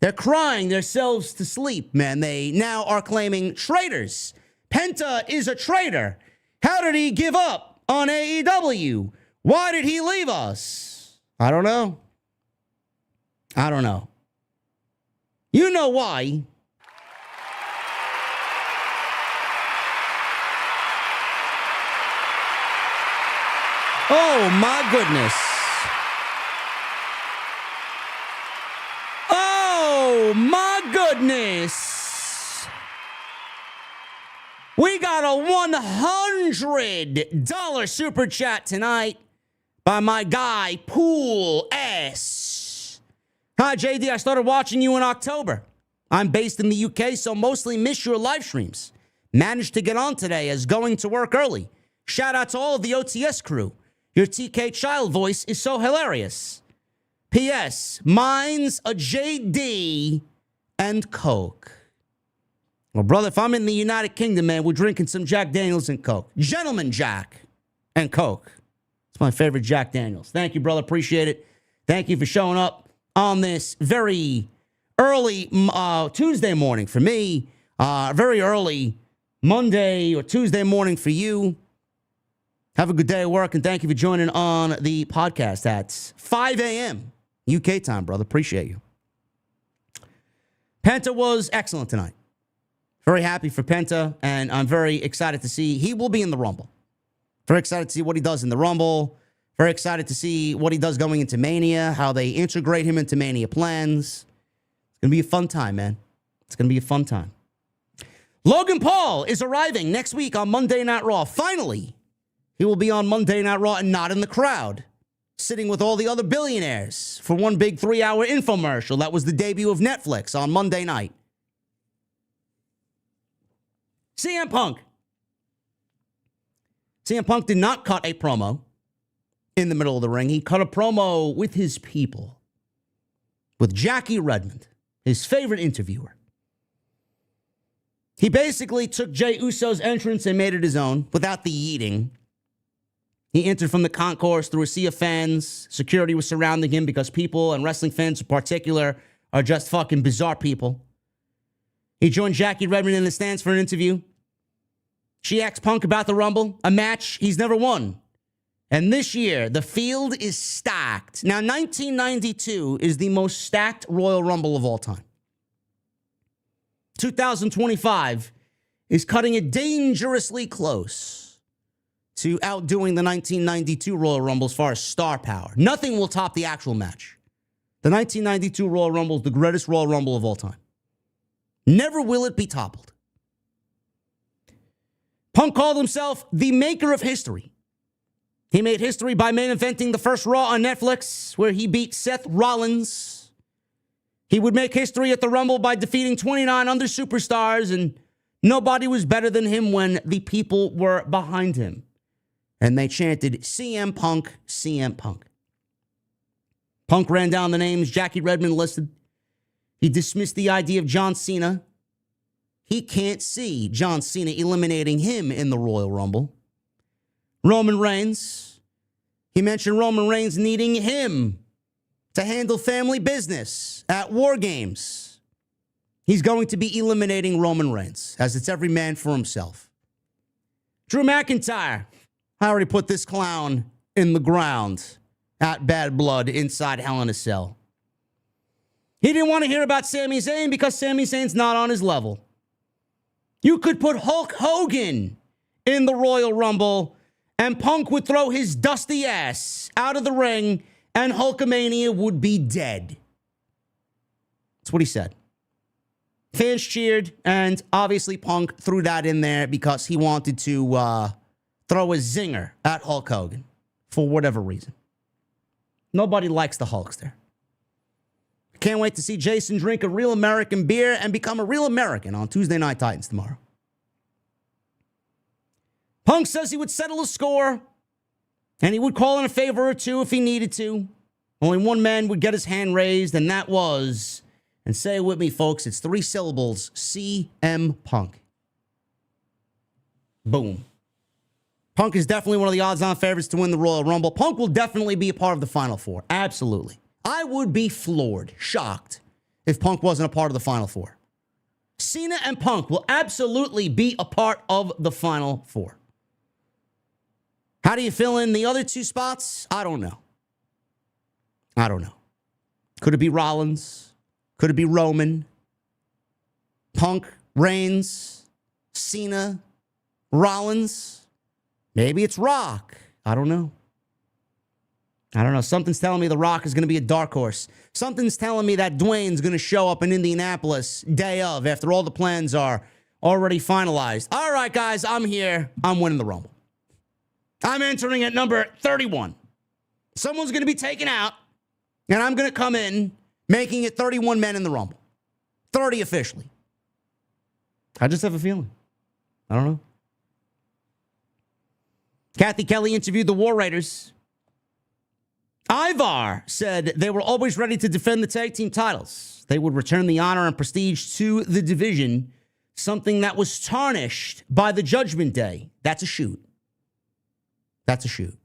they're crying themselves to sleep, man. They now are claiming traitors. Penta is a traitor. How did he give up on AEW? Why did he leave us? I don't know. You know why. Oh, my goodness. Oh, my goodness. We got a $100 super chat tonight by my guy, Pool S. Hi, JD. I started watching you in October. I'm based in the UK, so mostly miss your live streams. Managed to get on today as going to work early. Shout out to all of the OTS crew. Your TK Child voice is so hilarious. P.S. Mine's a JD and Coke. Well, brother, if I'm in the United Kingdom, man, we're drinking some Jack Daniels and Coke. Gentleman Jack and Coke. It's my favorite Jack Daniels. Thank you, brother. Appreciate it. Thank you for showing up on this very early Tuesday morning for me. Very early Monday or Tuesday morning for you. Have a good day at work, and thank you for joining on the podcast at 5 a.m. UK time, brother. Appreciate you. Penta was excellent tonight. Very happy for Penta, and I'm very excited to see he will be in the Rumble. Very excited to see what he does in the Rumble. Very excited to see what he does going into Mania, how they integrate him into Mania plans. It's going to be a fun time, man. It's going to be a fun time. Logan Paul is arriving next week on Monday Night Raw. Finally. He will be on Monday Night Raw and not in the crowd, sitting with all the other billionaires for one big 3-hour infomercial. That was the debut of Netflix on Monday night. CM Punk CM Punk did not cut a promo in the middle of the ring. He cut a promo with his people, with Jackie Redmond, his favorite interviewer. He basically took Jey Uso's entrance and made it his own without the yeeting. He entered from the concourse through a sea of fans. Security was surrounding him because people, and wrestling fans in particular, are just fucking bizarre people. He joined Jackie Redmond in the stands for an interview. She asked Punk about the Rumble, a match he's never won. And this year, the field is stacked. Now, 1992 is the most stacked Royal Rumble of all time. 2025 is cutting it dangerously close to outdoing the 1992 Royal Rumble as far as star power. Nothing will top the actual match. The 1992 Royal Rumble is the greatest Royal Rumble of all time. Never will it be toppled. Punk called himself the maker of history. He made history by main eventing the first Raw on Netflix, where he beat Seth Rollins. He would make history at the Rumble by defeating 29 other superstars, and nobody was better than him when the people were behind him. And they chanted, CM Punk, CM Punk. Punk ran down the names Jackie Redmond listed. He dismissed the idea of John Cena. He can't see John Cena eliminating him in the Royal Rumble. Roman Reigns. He mentioned Roman Reigns needing him to handle family business at War Games. He's going to be eliminating Roman Reigns, as it's every man for himself. Drew McIntyre. I already put this clown in the ground at Bad Blood inside Hell in a Cell. He didn't want to hear about Sami Zayn because Sami Zayn's not on his level. You could put Hulk Hogan in the Royal Rumble and Punk would throw his dusty ass out of the ring and Hulkamania would be dead. That's what he said. Fans cheered, and obviously Punk threw that in there because he wanted to throw a zinger at Hulk Hogan for whatever reason. Nobody likes the Hulkster. Can't wait to see Jason drink a real American beer and become a real American on Tuesday Night Titans tomorrow. Punk says he would settle a score and he would call in a favor or two if he needed to. Only one man would get his hand raised, and that was, and say it with me, folks, it's 3 syllables, CM Punk. Boom. Punk is definitely one of the odds-on favorites to win the Royal Rumble. Punk will definitely be a part of the Final Four. Absolutely. I would be floored, shocked, if Punk wasn't a part of the Final Four. Cena and Punk will absolutely be a part of the Final Four. How do you fill in the other 2 spots? I don't know. Could it be Rollins? Could it be Roman? Punk, Reigns, Cena, Rollins? Maybe it's Rock. I don't know. Something's telling me The Rock is going to be a dark horse. Something's telling me that Dwayne's going to show up in Indianapolis day of after all the plans are already finalized. All right, guys, I'm here. I'm winning the Rumble. I'm entering at number 31. Someone's going to be taken out, and I'm going to come in making it 31 men in the Rumble. 30 officially. I just have a feeling. I don't know. Kathy Kelly interviewed the War Raiders. Ivar said they were always ready to defend the tag team titles. They would return the honor and prestige to the division, something that was tarnished by the Judgment Day. That's a shoot. That's a shoot.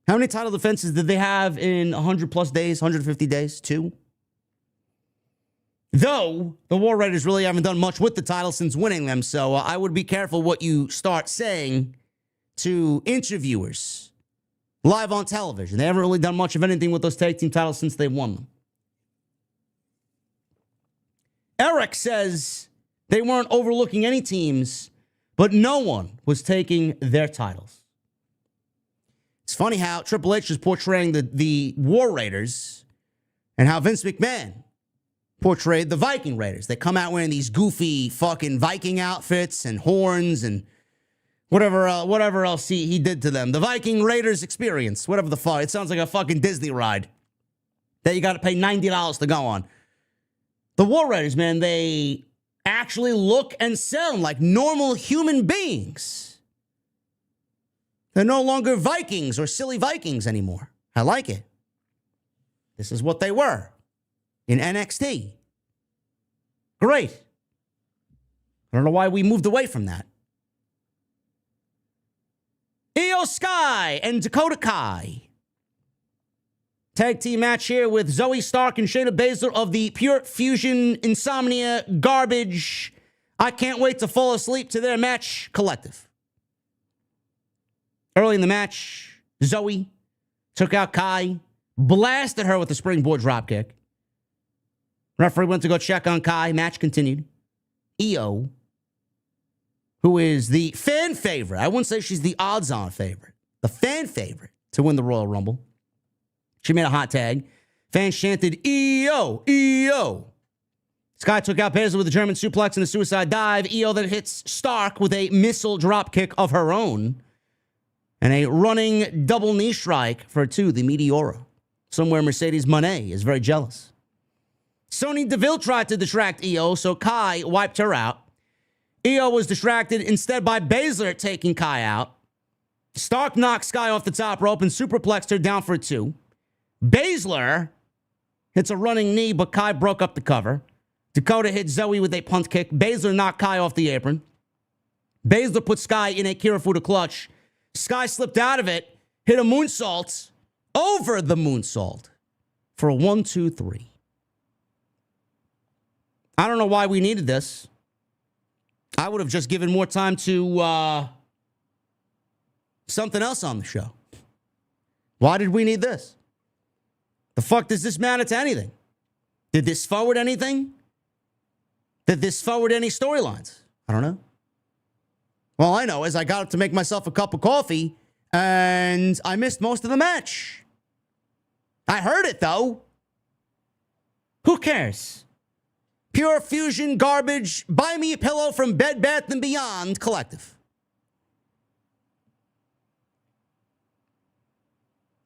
How many title defenses did they have in 100 plus days, 150 days? 2? Though the War Raiders really haven't done much with the title since winning them, so I would be careful what you start saying to interviewers live on television. They haven't really done much of anything with those tag team titles since they won them. Eric says they weren't overlooking any teams, but no one was taking their titles. It's funny how Triple H is portraying the War Raiders and how Vince McMahon portrayed the Viking Raiders. They come out wearing these goofy fucking Viking outfits and horns and whatever else he did to them. The Viking Raiders experience, whatever the fuck. It sounds like a fucking Disney ride that you got to pay $90 to go on. The War Raiders, man, they actually look and sound like normal human beings. They're no longer Vikings or silly Vikings anymore. I like it. This is what they were in NXT. Great. I don't know why we moved away from that. Io Sky and Dakota Kai. Tag team match here with Zoe Stark and Shayna Baszler of the Pure Fusion Insomnia Garbage. I can't wait to fall asleep to their match collective. Early in the match, Zoe took out Kai, blasted her with a springboard dropkick. Referee went to go check on Kai. Match continued. Io, who is the fan favorite, I wouldn't say she's the odds-on favorite, the fan favorite to win the Royal Rumble. She made a hot tag. Fans chanted, Io, Io. Sky took out Baszler with a German suplex and a suicide dive. Io then hits Stark with a missile dropkick of her own. And a running double knee strike for two, the Meteora. Somewhere Mercedes Moné is very jealous. Sonya Deville tried to distract Io, so Kai wiped her out. Io was distracted instead by Baszler taking Kai out. Stark knocked Sky off the top rope and superplexed her down for two. Baszler hits a running knee, but Kai broke up the cover. Dakota hit Zoe with a punt kick. Baszler knocked Kai off the apron. Baszler put Sky in a Kirifuda clutch. Sky slipped out of it, hit a moonsault over the moonsault for a 1-2-3. I don't know why we needed this. I would have just given more time to something else on the show. Why did we need this? The fuck does this matter to anything? Did this forward anything? Did this forward any storylines? I don't know. All I know is I got up to make myself a cup of coffee, and I missed most of the match. I heard it, though. Who cares? Pure Fusion Garbage, Buy Me a Pillow from Bed Bath & Beyond Collective.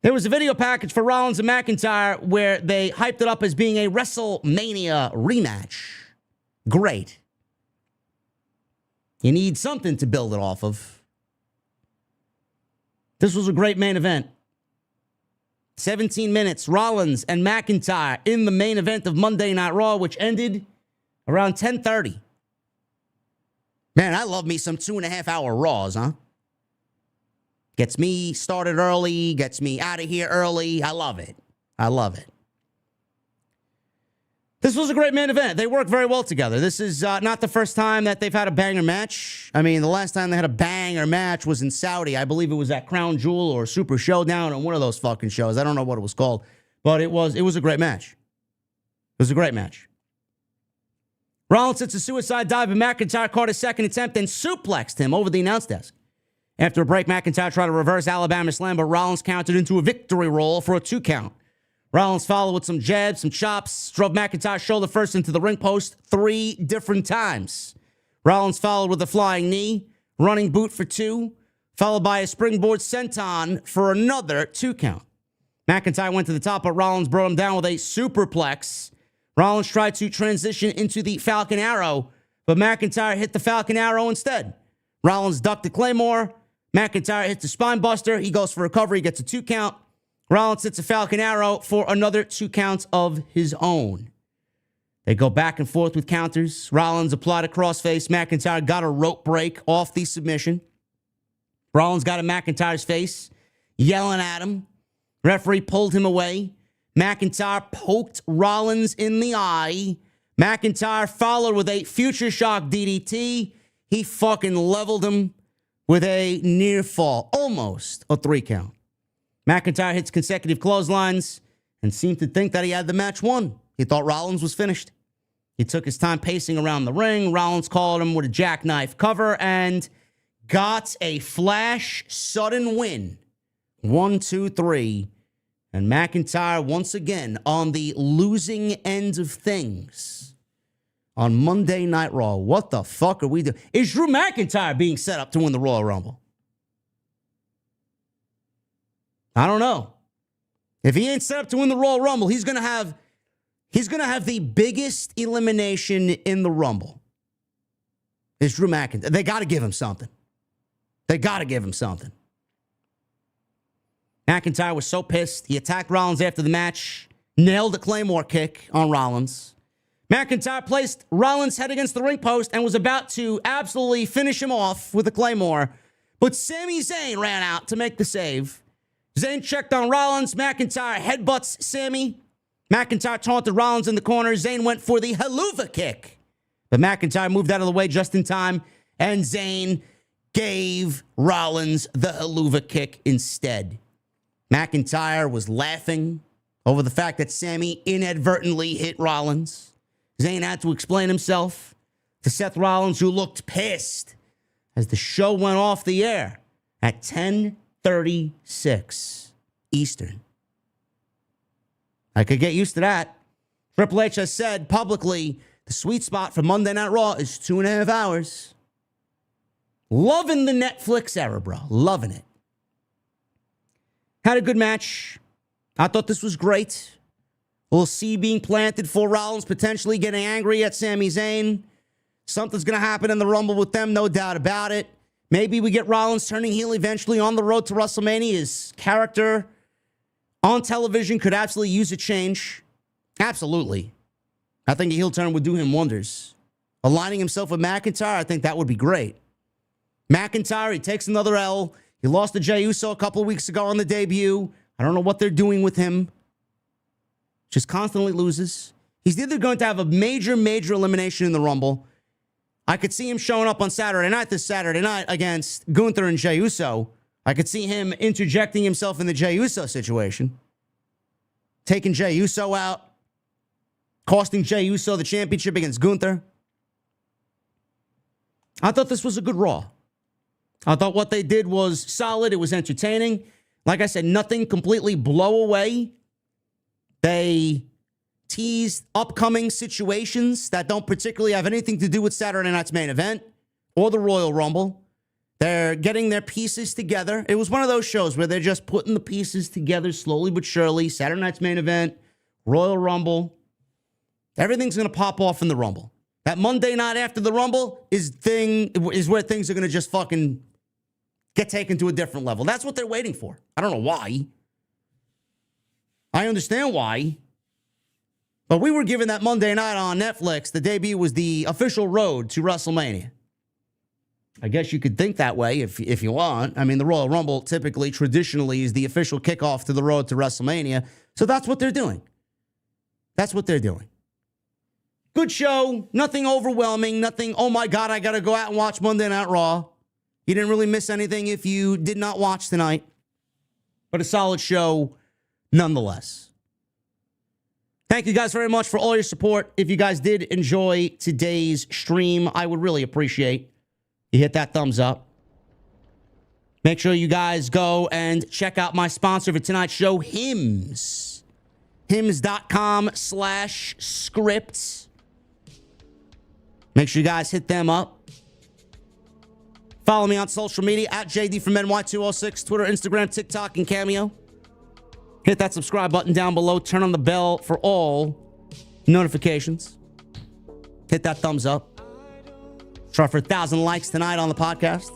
There was a video package for Rollins and McIntyre where they hyped it up as being a WrestleMania rematch. Great. You need something to build it off of. This was a great main event. 17 minutes, Rollins and McIntyre in the main event of Monday Night Raw, which ended around 10:30. Man, I love me some 2.5-hour Raws, huh? Gets me started early, gets me out of here early. I love it. I love it. This was a great main event. They work very well together. This is not the first time that they've had a banger match. I mean, the last time they had a banger match was in Saudi. I believe it was at Crown Jewel or Super Showdown on one of those fucking shows. I don't know what it was called, but it was a great match. It was a great match. Rollins hits a suicide dive, and McIntyre caught his second attempt and suplexed him over the announce desk. After a break, McIntyre tried to reverse Alabama Slam, but Rollins countered into a victory roll for a 2 count. Rollins followed with some jabs, some chops, drove McIntyre shoulder first into the ring post 3 different times. Rollins followed with a flying knee, running boot for 2, followed by a springboard senton for another 2 count. McIntyre went to the top, but Rollins brought him down with a superplex. Rollins tried to transition into the Falcon Arrow, but McIntyre hit the Falcon Arrow instead. Rollins ducked the Claymore. McIntyre hits the spine buster. He goes for recovery, gets a 2 count. Rollins hits a Falcon Arrow for another 2 counts of his own. They go back and forth with counters. Rollins applied a crossface. McIntyre got a rope break off the submission. Rollins got in McIntyre's face, yelling at him. Referee pulled him away. McIntyre poked Rollins in the eye. McIntyre followed with a Future Shock DDT. He fucking leveled him with a near fall, almost a 3 count. McIntyre hits consecutive clotheslines and seemed to think that he had the match won. He thought Rollins was finished. He took his time pacing around the ring. Rollins called him with a jackknife cover and got a flash sudden win. 1, 2, 3. And McIntyre once again on the losing end of things on Monday Night Raw. What the fuck are we doing? Is Drew McIntyre being set up to win the Royal Rumble? I don't know. If he ain't set up to win the Royal Rumble, he's gonna have the biggest elimination in the Rumble. It's Drew McIntyre. They got to give him something. They got to give him something. McIntyre was so pissed. He attacked Rollins after the match, nailed a Claymore kick on Rollins. McIntyre placed Rollins' head against the ring post and was about to absolutely finish him off with a Claymore, but Sami Zayn ran out to make the save. Zayn checked on Rollins. McIntyre headbutts Sami. McIntyre taunted Rollins in the corner. Zayn went for the haluva kick, but McIntyre moved out of the way just in time, and Zayn gave Rollins the haluva kick instead. McIntyre was laughing over the fact that Sami inadvertently hit Rollins. Zayn had to explain himself to Seth Rollins, who looked pissed as the show went off the air at 10:36 Eastern. I could get used to that. Triple H has said publicly the sweet spot for Monday Night Raw is 2.5 hours. Loving the Netflix era, bro. Loving it. Had a good match. I thought this was great. We'll see being planted for Rollins potentially getting angry at Sami Zayn. Something's going to happen in the Rumble with them, no doubt about it. Maybe we get Rollins turning heel eventually on the road to WrestleMania. His character on television could absolutely use a change. Absolutely. I think a heel turn would do him wonders. Aligning himself with McIntyre, I think that would be great. McIntyre, he takes another L. He lost to Jey Uso a couple of weeks ago on the debut. I don't know what they're doing with him. Just constantly loses. He's either going to have a major elimination in the Rumble. I could see him showing up on Saturday night, this Saturday night, against Gunther and Jey Uso. I could see him interjecting himself in the Jey Uso situation. Taking Jey Uso out. Costing Jey Uso the championship against Gunther. I thought this was a good Raw. I thought what they did was solid. It was entertaining. Like I said, nothing completely blow away. They teased upcoming situations that don't particularly have anything to do with Saturday night's main event or the Royal Rumble. They're getting their pieces together. It was one of those shows where they're just putting the pieces together slowly but surely. Saturday night's main event, Royal Rumble. Everything's going to pop off in the Rumble. That Monday night after the Rumble is where things are going to just fucking get taken to a different level. That's what they're waiting for. I don't know why. I understand why. But we were given that Monday night on Netflix. The debut was the official road to WrestleMania. I guess you could think that way if you want. I mean, the Royal Rumble typically, traditionally, is the official kickoff to the road to WrestleMania. So that's what they're doing. That's what they're doing. Good show. Nothing overwhelming. Nothing, oh my God, I got to go out and watch Monday Night Raw. You didn't really miss anything if you did not watch tonight. But a solid show nonetheless. Thank you guys very much for all your support. If you guys did enjoy today's stream, I would really appreciate you hit that thumbs up. Make sure you guys go and check out my sponsor for tonight's show, Hims. Hims.com/script. Make sure you guys hit them up. Follow me on social media at JD from NY206, Twitter, Instagram, TikTok, and Cameo. Hit that subscribe button down below. Turn on the bell for all notifications. Hit that thumbs up. Try for 1,000 likes tonight on the podcast.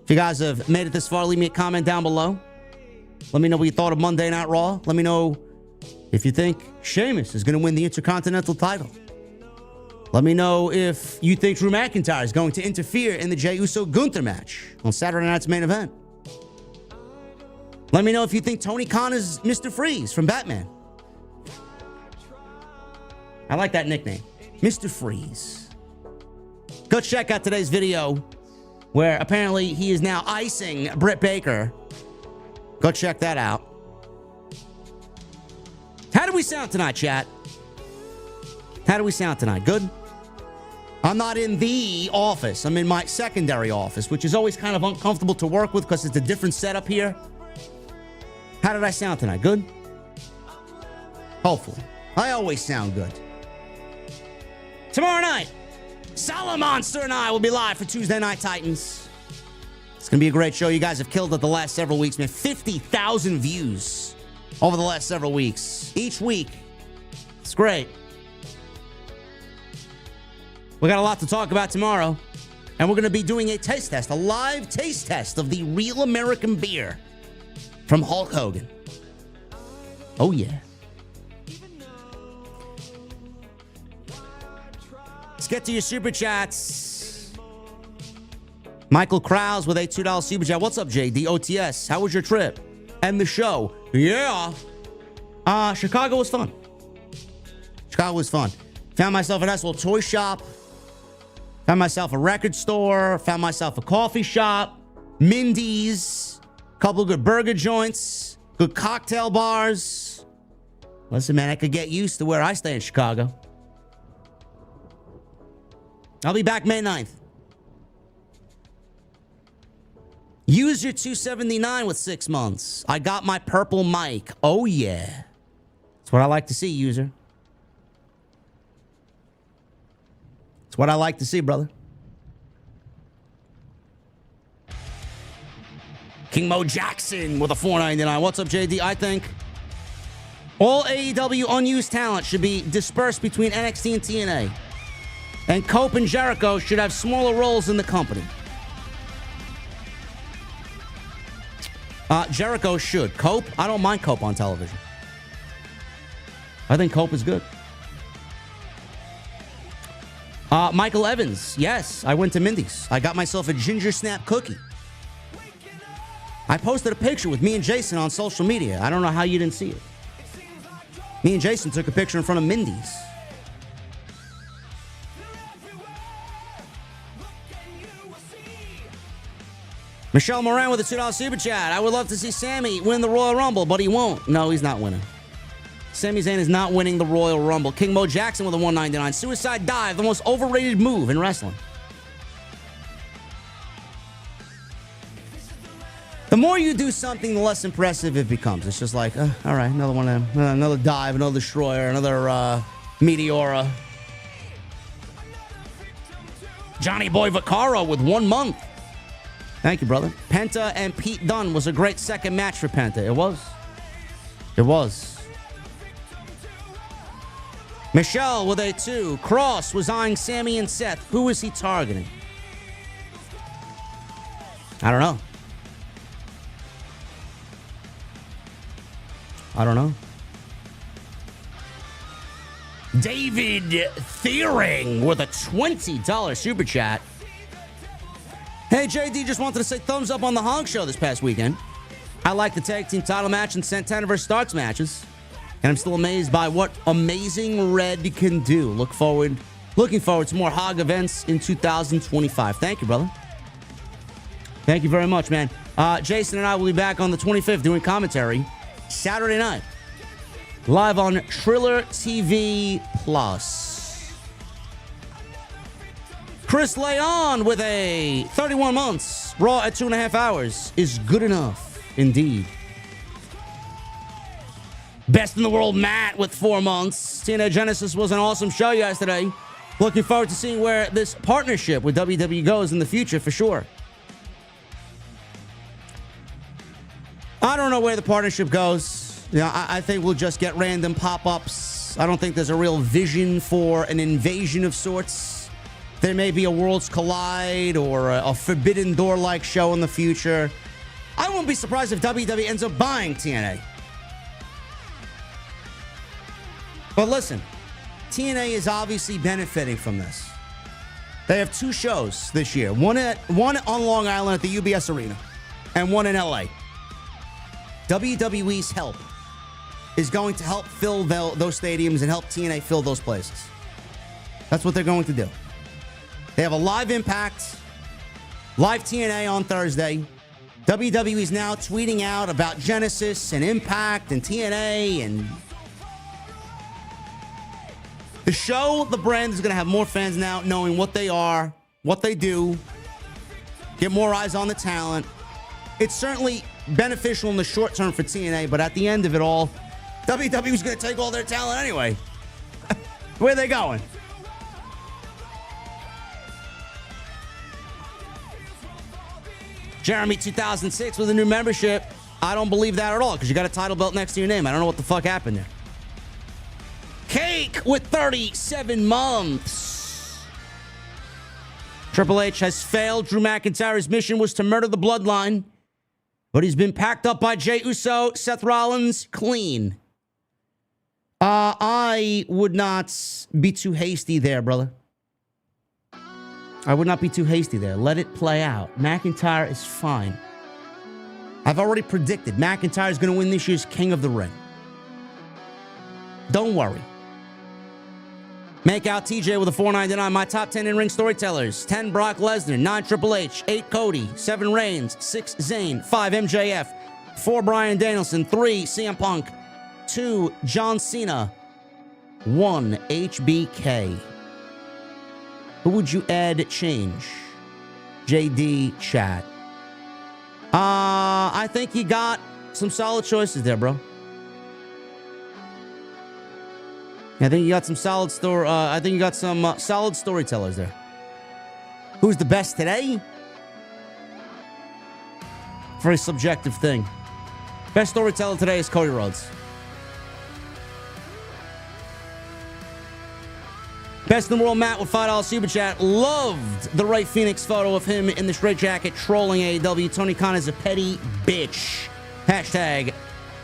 If you guys have made it this far, leave me a comment down below. Let me know what you thought of Monday Night Raw. Let me know if you think Sheamus is going to win the Intercontinental title. Let me know if you think Drew McIntyre is going to interfere in the Jey Uso Gunther match on Saturday night's main event. Let me know if you think Tony Khan is Mr. Freeze from Batman. I like that nickname, Mr. Freeze. Go check out today's video where apparently he is now icing Britt Baker. Go check that out. How do we sound tonight, chat? How do we sound tonight? Good? I'm not in the office. I'm in my secondary office, which is always kind of uncomfortable to work with because it's a different setup here. How did I sound tonight? Good? Hopefully. I always sound good. Tomorrow night, Salamonster and I will be live for Tuesday Night Titans. It's going to be a great show. You guys have killed it the last several weeks, man. 50,000 views over the last several weeks. Each week. It's great. We got a lot to talk about tomorrow. And we're going to be doing a taste test, a live taste test of the Real American Beer. from Hulk Hogan. Oh, yeah. Let's get to your super chats. Michael Krause with a $2 super chat. What's up, JD? OTS. How was your trip? And the show? Yeah. Chicago was fun. Chicago was fun. Found myself a nice little toy shop. Found myself a record store. Found myself a coffee shop. Mindy's. A couple of good burger joints. Good cocktail bars. Listen, man, I could get used to where I stay in Chicago. I'll be back May 9th. User 279 with 6 months. I got my purple mic. Oh, yeah. That's what I like to see, user. That's what I like to see, brother. King Mo Jackson with a $4.99. What's up, JD? I think all AEW unused talent should be dispersed between NXT and TNA. And Cope and Jericho should have smaller roles in the company. Jericho should. Cope? I don't mind Cope on television. I think Cope is good. Michael Evans. Yes, I went to Mindy's. I got myself a ginger snap cookie. I posted a picture with me and Jason on social media. I don't know how you didn't see it. Me and Jason took a picture in front of Mindy's. Michelle Moran with a $2 super chat. I would love to see Sami win the Royal Rumble, but he won't. No, he's not winning. Sami Zayn is not winning the Royal Rumble. King Mo Jackson with a $1.99. Suicide dive, the most overrated move in wrestling. The more you do something, the less impressive it becomes. It's just like, all right, another one, another dive, another destroyer, another Meteora. Johnny Boy Vaccaro with 1 month. Thank you, brother. Penta and Pete Dunne was a great second match for Penta. It was. It was. Michelle with a 2. Kross was eyeing Sami and Seth. Who is he targeting? I don't know. I don't know. David Thiering with a $20 super chat. Hey, JD, just wanted to say thumbs up on the Honk Show this past weekend. I like the tag team title match and Santana vs. Starks matches. And I'm still amazed by what Amazing Red can do. Looking forward to more Hog events in 2025. Thank you, brother. Thank you very much, man. Jason and I will be back on the 25th doing commentary Saturday night. Live on Triller TV Plus. Chris Leon with a 31 months. Raw at 2.5 hours is good enough, indeed. Best in the World Matt with 4 months. TNA Genesis was an awesome show yesterday. Looking forward to seeing where this partnership with WWE goes in the future for sure. I don't know where the partnership goes. I think we'll just get random pop-ups. I don't think there's a real vision for an invasion of sorts. There may be a Worlds Collide or a Forbidden Door-like show in the future. I won't be surprised if WWE ends up buying TNA. But listen, TNA is obviously benefiting from this. They have 2 shows this year. One on Long Island at the UBS Arena and one in LA. WWE's help is going to help fill those stadiums and help TNA fill those places. That's what they're going to do. They have a live Impact, live TNA on Thursday. WWE is now tweeting out about Genesis and Impact and TNA. And the show, the brand, is going to have more fans now knowing what they are, what they do, get more eyes on the talent. It's certainly beneficial in the short term for TNA, but at the end of it all, WWE is going to take all their talent anyway. Where are they going? Jeremy 2006 with a new membership. I don't believe that at all because you got a title belt next to your name. I don't know what the fuck happened there. Cake with 37 months. Triple H has failed. Drew McIntyre's mission was to murder the bloodline. But he's been packed up by Jey Uso, Seth Rollins, clean. I would not be too hasty there, brother. I would not be too hasty there. Let it play out. McIntyre is fine. I've already predicted McIntyre is going to win this year's King of the Ring. Don't worry. Make out TJ with a $4.99. My top 10 in-ring storytellers. 10 Brock Lesnar, 9 Triple H, 8 Cody, 7 Reigns, 6 Zayn, 5 MJF, 4 Bryan Danielson, 3 CM Punk, 2 John Cena, 1 HBK. Who would you add change? JD chat. I think you got some solid choices there, bro. I think you got some solid solid storytellers there. Who's the best today? Very subjective thing. Best storyteller today is Cody Rhodes. Best in the world, Matt with $5 super chat. Loved the Ray Phoenix photo of him in the straitjacket trolling AEW. Tony Khan is a petty bitch. Hashtag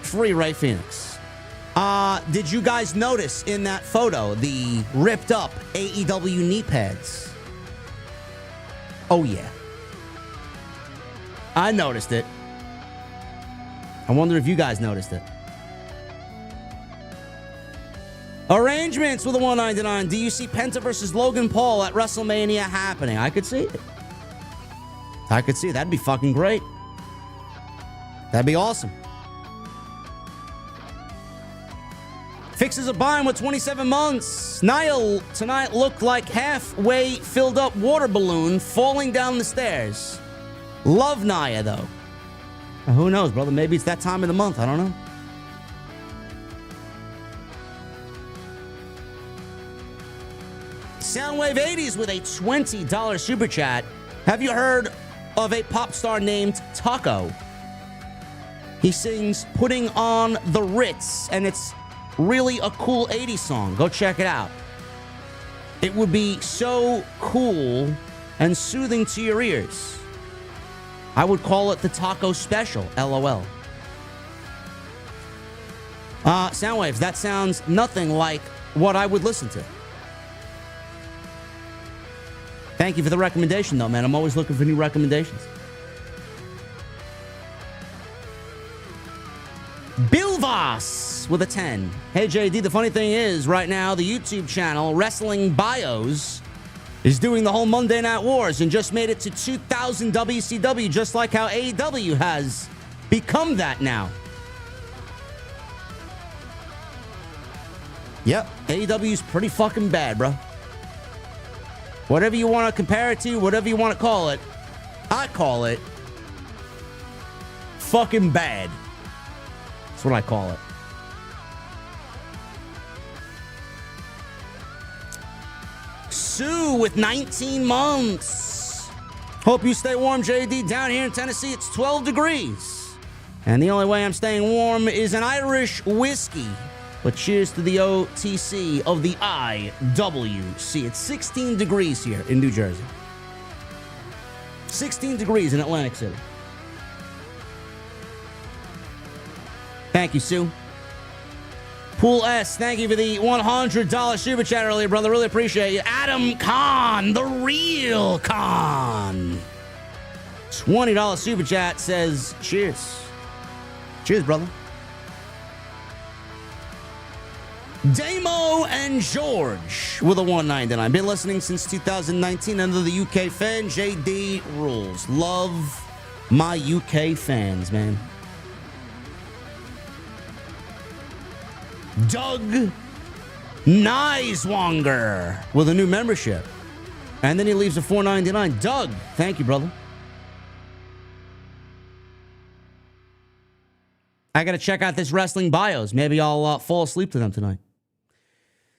free Ray Phoenix. Did you guys notice in that photo the ripped up AEW knee pads? Oh, yeah. I noticed it. I wonder if you guys noticed it. Arrangements with a $1.99. Do you see Penta versus Logan Paul at WrestleMania happening? I could see it. I could see it. That'd be fucking great. That'd be awesome. Fixes a bind with 27 months. Niall tonight looked like halfway filled up water balloon falling down the stairs. Love Nia, though. Who knows, brother? Maybe it's that time of the month. I don't know. Soundwave 80s with a $20 super chat. Have you heard of a pop star named Taco? He sings Putting on the Ritz, and it's really a cool 80s song. Go check it out. It would be so cool and soothing to your ears. I would call it the Taco Special, LOL. Soundwaves, that sounds nothing like what I would listen to. Thank you for the recommendation, though, man. I'm always looking for new recommendations. Bill Voss with a 10. Hey, JD, the funny thing is, right now, the YouTube channel, Wrestling Bios, is doing the whole Monday Night Wars and just made it to 2,000 WCW, just like how AEW has become that now. Yep, AEW's pretty fucking bad, bro. Whatever you want to compare it to, whatever you want to call it, I call it fucking bad. That's what I call it. Sue with 19 months. Hope you stay warm, JD. Down here in Tennessee, it's 12 degrees. And the only way I'm staying warm is an Irish whiskey. But cheers to the OTC of the IWC. It's 16 degrees here in New Jersey. 16 degrees in Atlantic City. Thank you, Sue. Pool S, thank you for the $100 super chat earlier, brother. Really appreciate you. Adam Khan, the real Khan. $20 super chat says cheers. Cheers, brother. Damo and George with a $1.99. Been listening since 2019 under the UK fan. JD rules. Love my UK fans, man. Doug Niswanger with a new membership. And then he leaves a $4.99. Doug, thank you, brother. I got to check out this Wrestling Bios. Maybe I'll fall asleep to them tonight.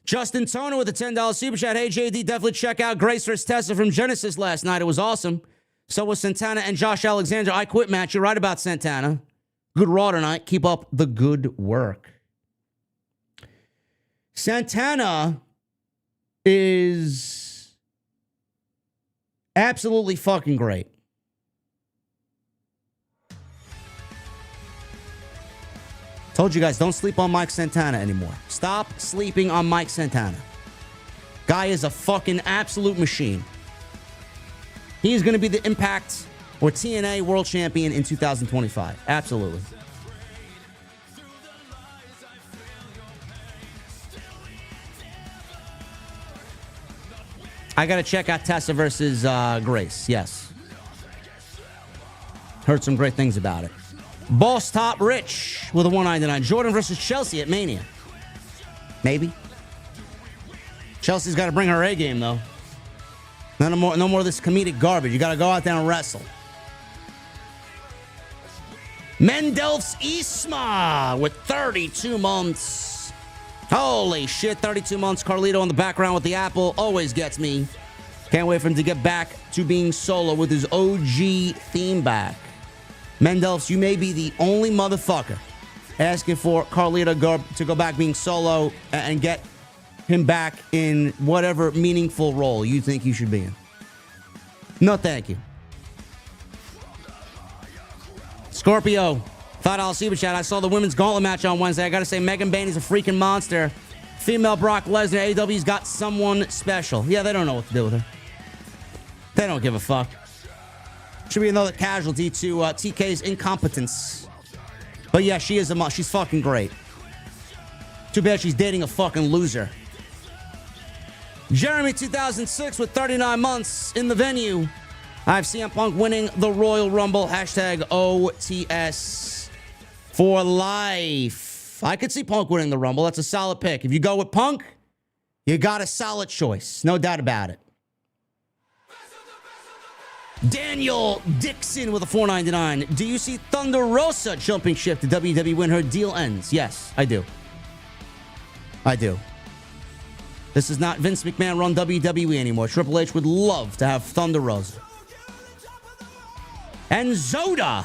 Justin Toner with a $10 super chat. Hey, JD, definitely check out Grace vs. Tessa from Genesis last night. It was awesome. So was Santana and Josh Alexander. I quit match. You're right about Santana. Good Raw tonight. Keep up the good work. Santana is absolutely fucking great. Told you guys, don't sleep on Mike Santana anymore. Stop sleeping on Mike Santana. Guy is a fucking absolute machine. He's going to be the Impact or TNA World Champion in 2025. Absolutely. I got to check out Tessa versus Grace. Yes. Heard some great things about it. Boss Top Rich with a 199. Jordan versus Chelsea at Mania. Maybe. Chelsea's got to bring her A game, though. No more of this comedic garbage. You got to go out there and wrestle. Mendelf's Isma with 32 months. Holy shit, 32 months. Carlito in the background with the apple always gets me. Can't wait for him to get back to being solo with his OG theme back. Mendelfs, you may be the only motherfucker asking for Carlito to go back being solo and get him back in whatever meaningful role you think he should be in. No, thank you. Scorpio, $5 super chat. I saw the women's gauntlet match on Wednesday. I gotta say, Megan Bainey's a freaking monster. Female Brock Lesnar. AEW's got someone special. Yeah, they don't know what to do with her. They don't give a fuck. Should be another casualty to TK's incompetence. But yeah, she is she's fucking great. Too bad she's dating a fucking loser. Jeremy 2006 with 39 months in the venue. I have CM Punk winning the Royal Rumble. Hashtag OTS for life. I could see Punk winning the Rumble. That's a solid pick. If you go with Punk, you got a solid choice. No doubt about it. Daniel Dixon with a $4.99. Do you see Thunder Rosa jumping ship to WWE when her deal ends? Yes, I do. I do. This is not Vince McMahon run WWE anymore. Triple H would love to have Thunder Rosa. And Zoda.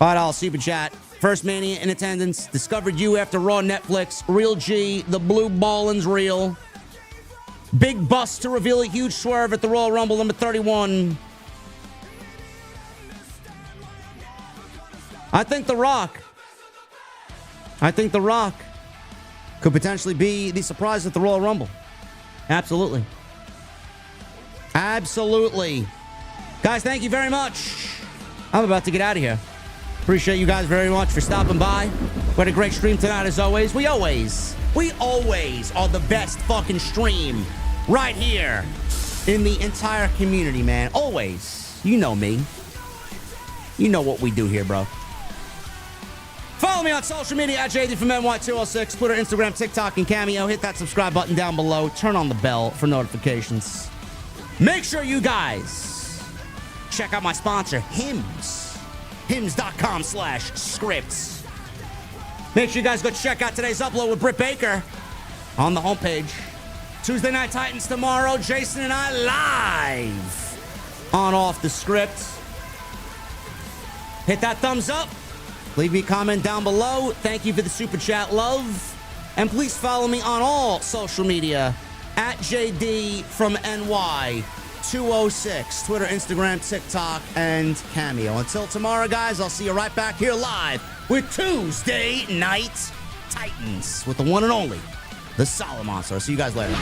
$5 super chat. First Mania in attendance. Discovered you after Raw Netflix. Real G. The Blue Ballin's real. Big bust to reveal a huge swerve at the Royal Rumble number 31. I think The Rock could potentially be the surprise at the Royal Rumble. Absolutely. Absolutely. Guys, thank you very much. I'm about to get out of here. Appreciate you guys very much for stopping by. We had a great stream tonight as always. We always are the best fucking stream right here in the entire community, man. Always. You know me. You know what we do here, bro. Follow me on social media at JD from NY206, Twitter, Instagram, TikTok, and Cameo. Hit that subscribe button down below. Turn on the bell for notifications. Make sure you guys check out my sponsor, Hims. Hims.com/scripts. Make sure you guys go check out today's upload with Britt Baker on the homepage. Tuesday Night Titans tomorrow. Jason and I live on Off the Script. Hit that thumbs up. Leave me a comment down below. Thank you for the super chat love. And please follow me on all social media at JD from NY206. Twitter, Instagram, TikTok, and Cameo. Until tomorrow, guys, I'll see you right back here live with Tuesday Night Titans with the one and only, the Solid Monster. I'll see you guys later.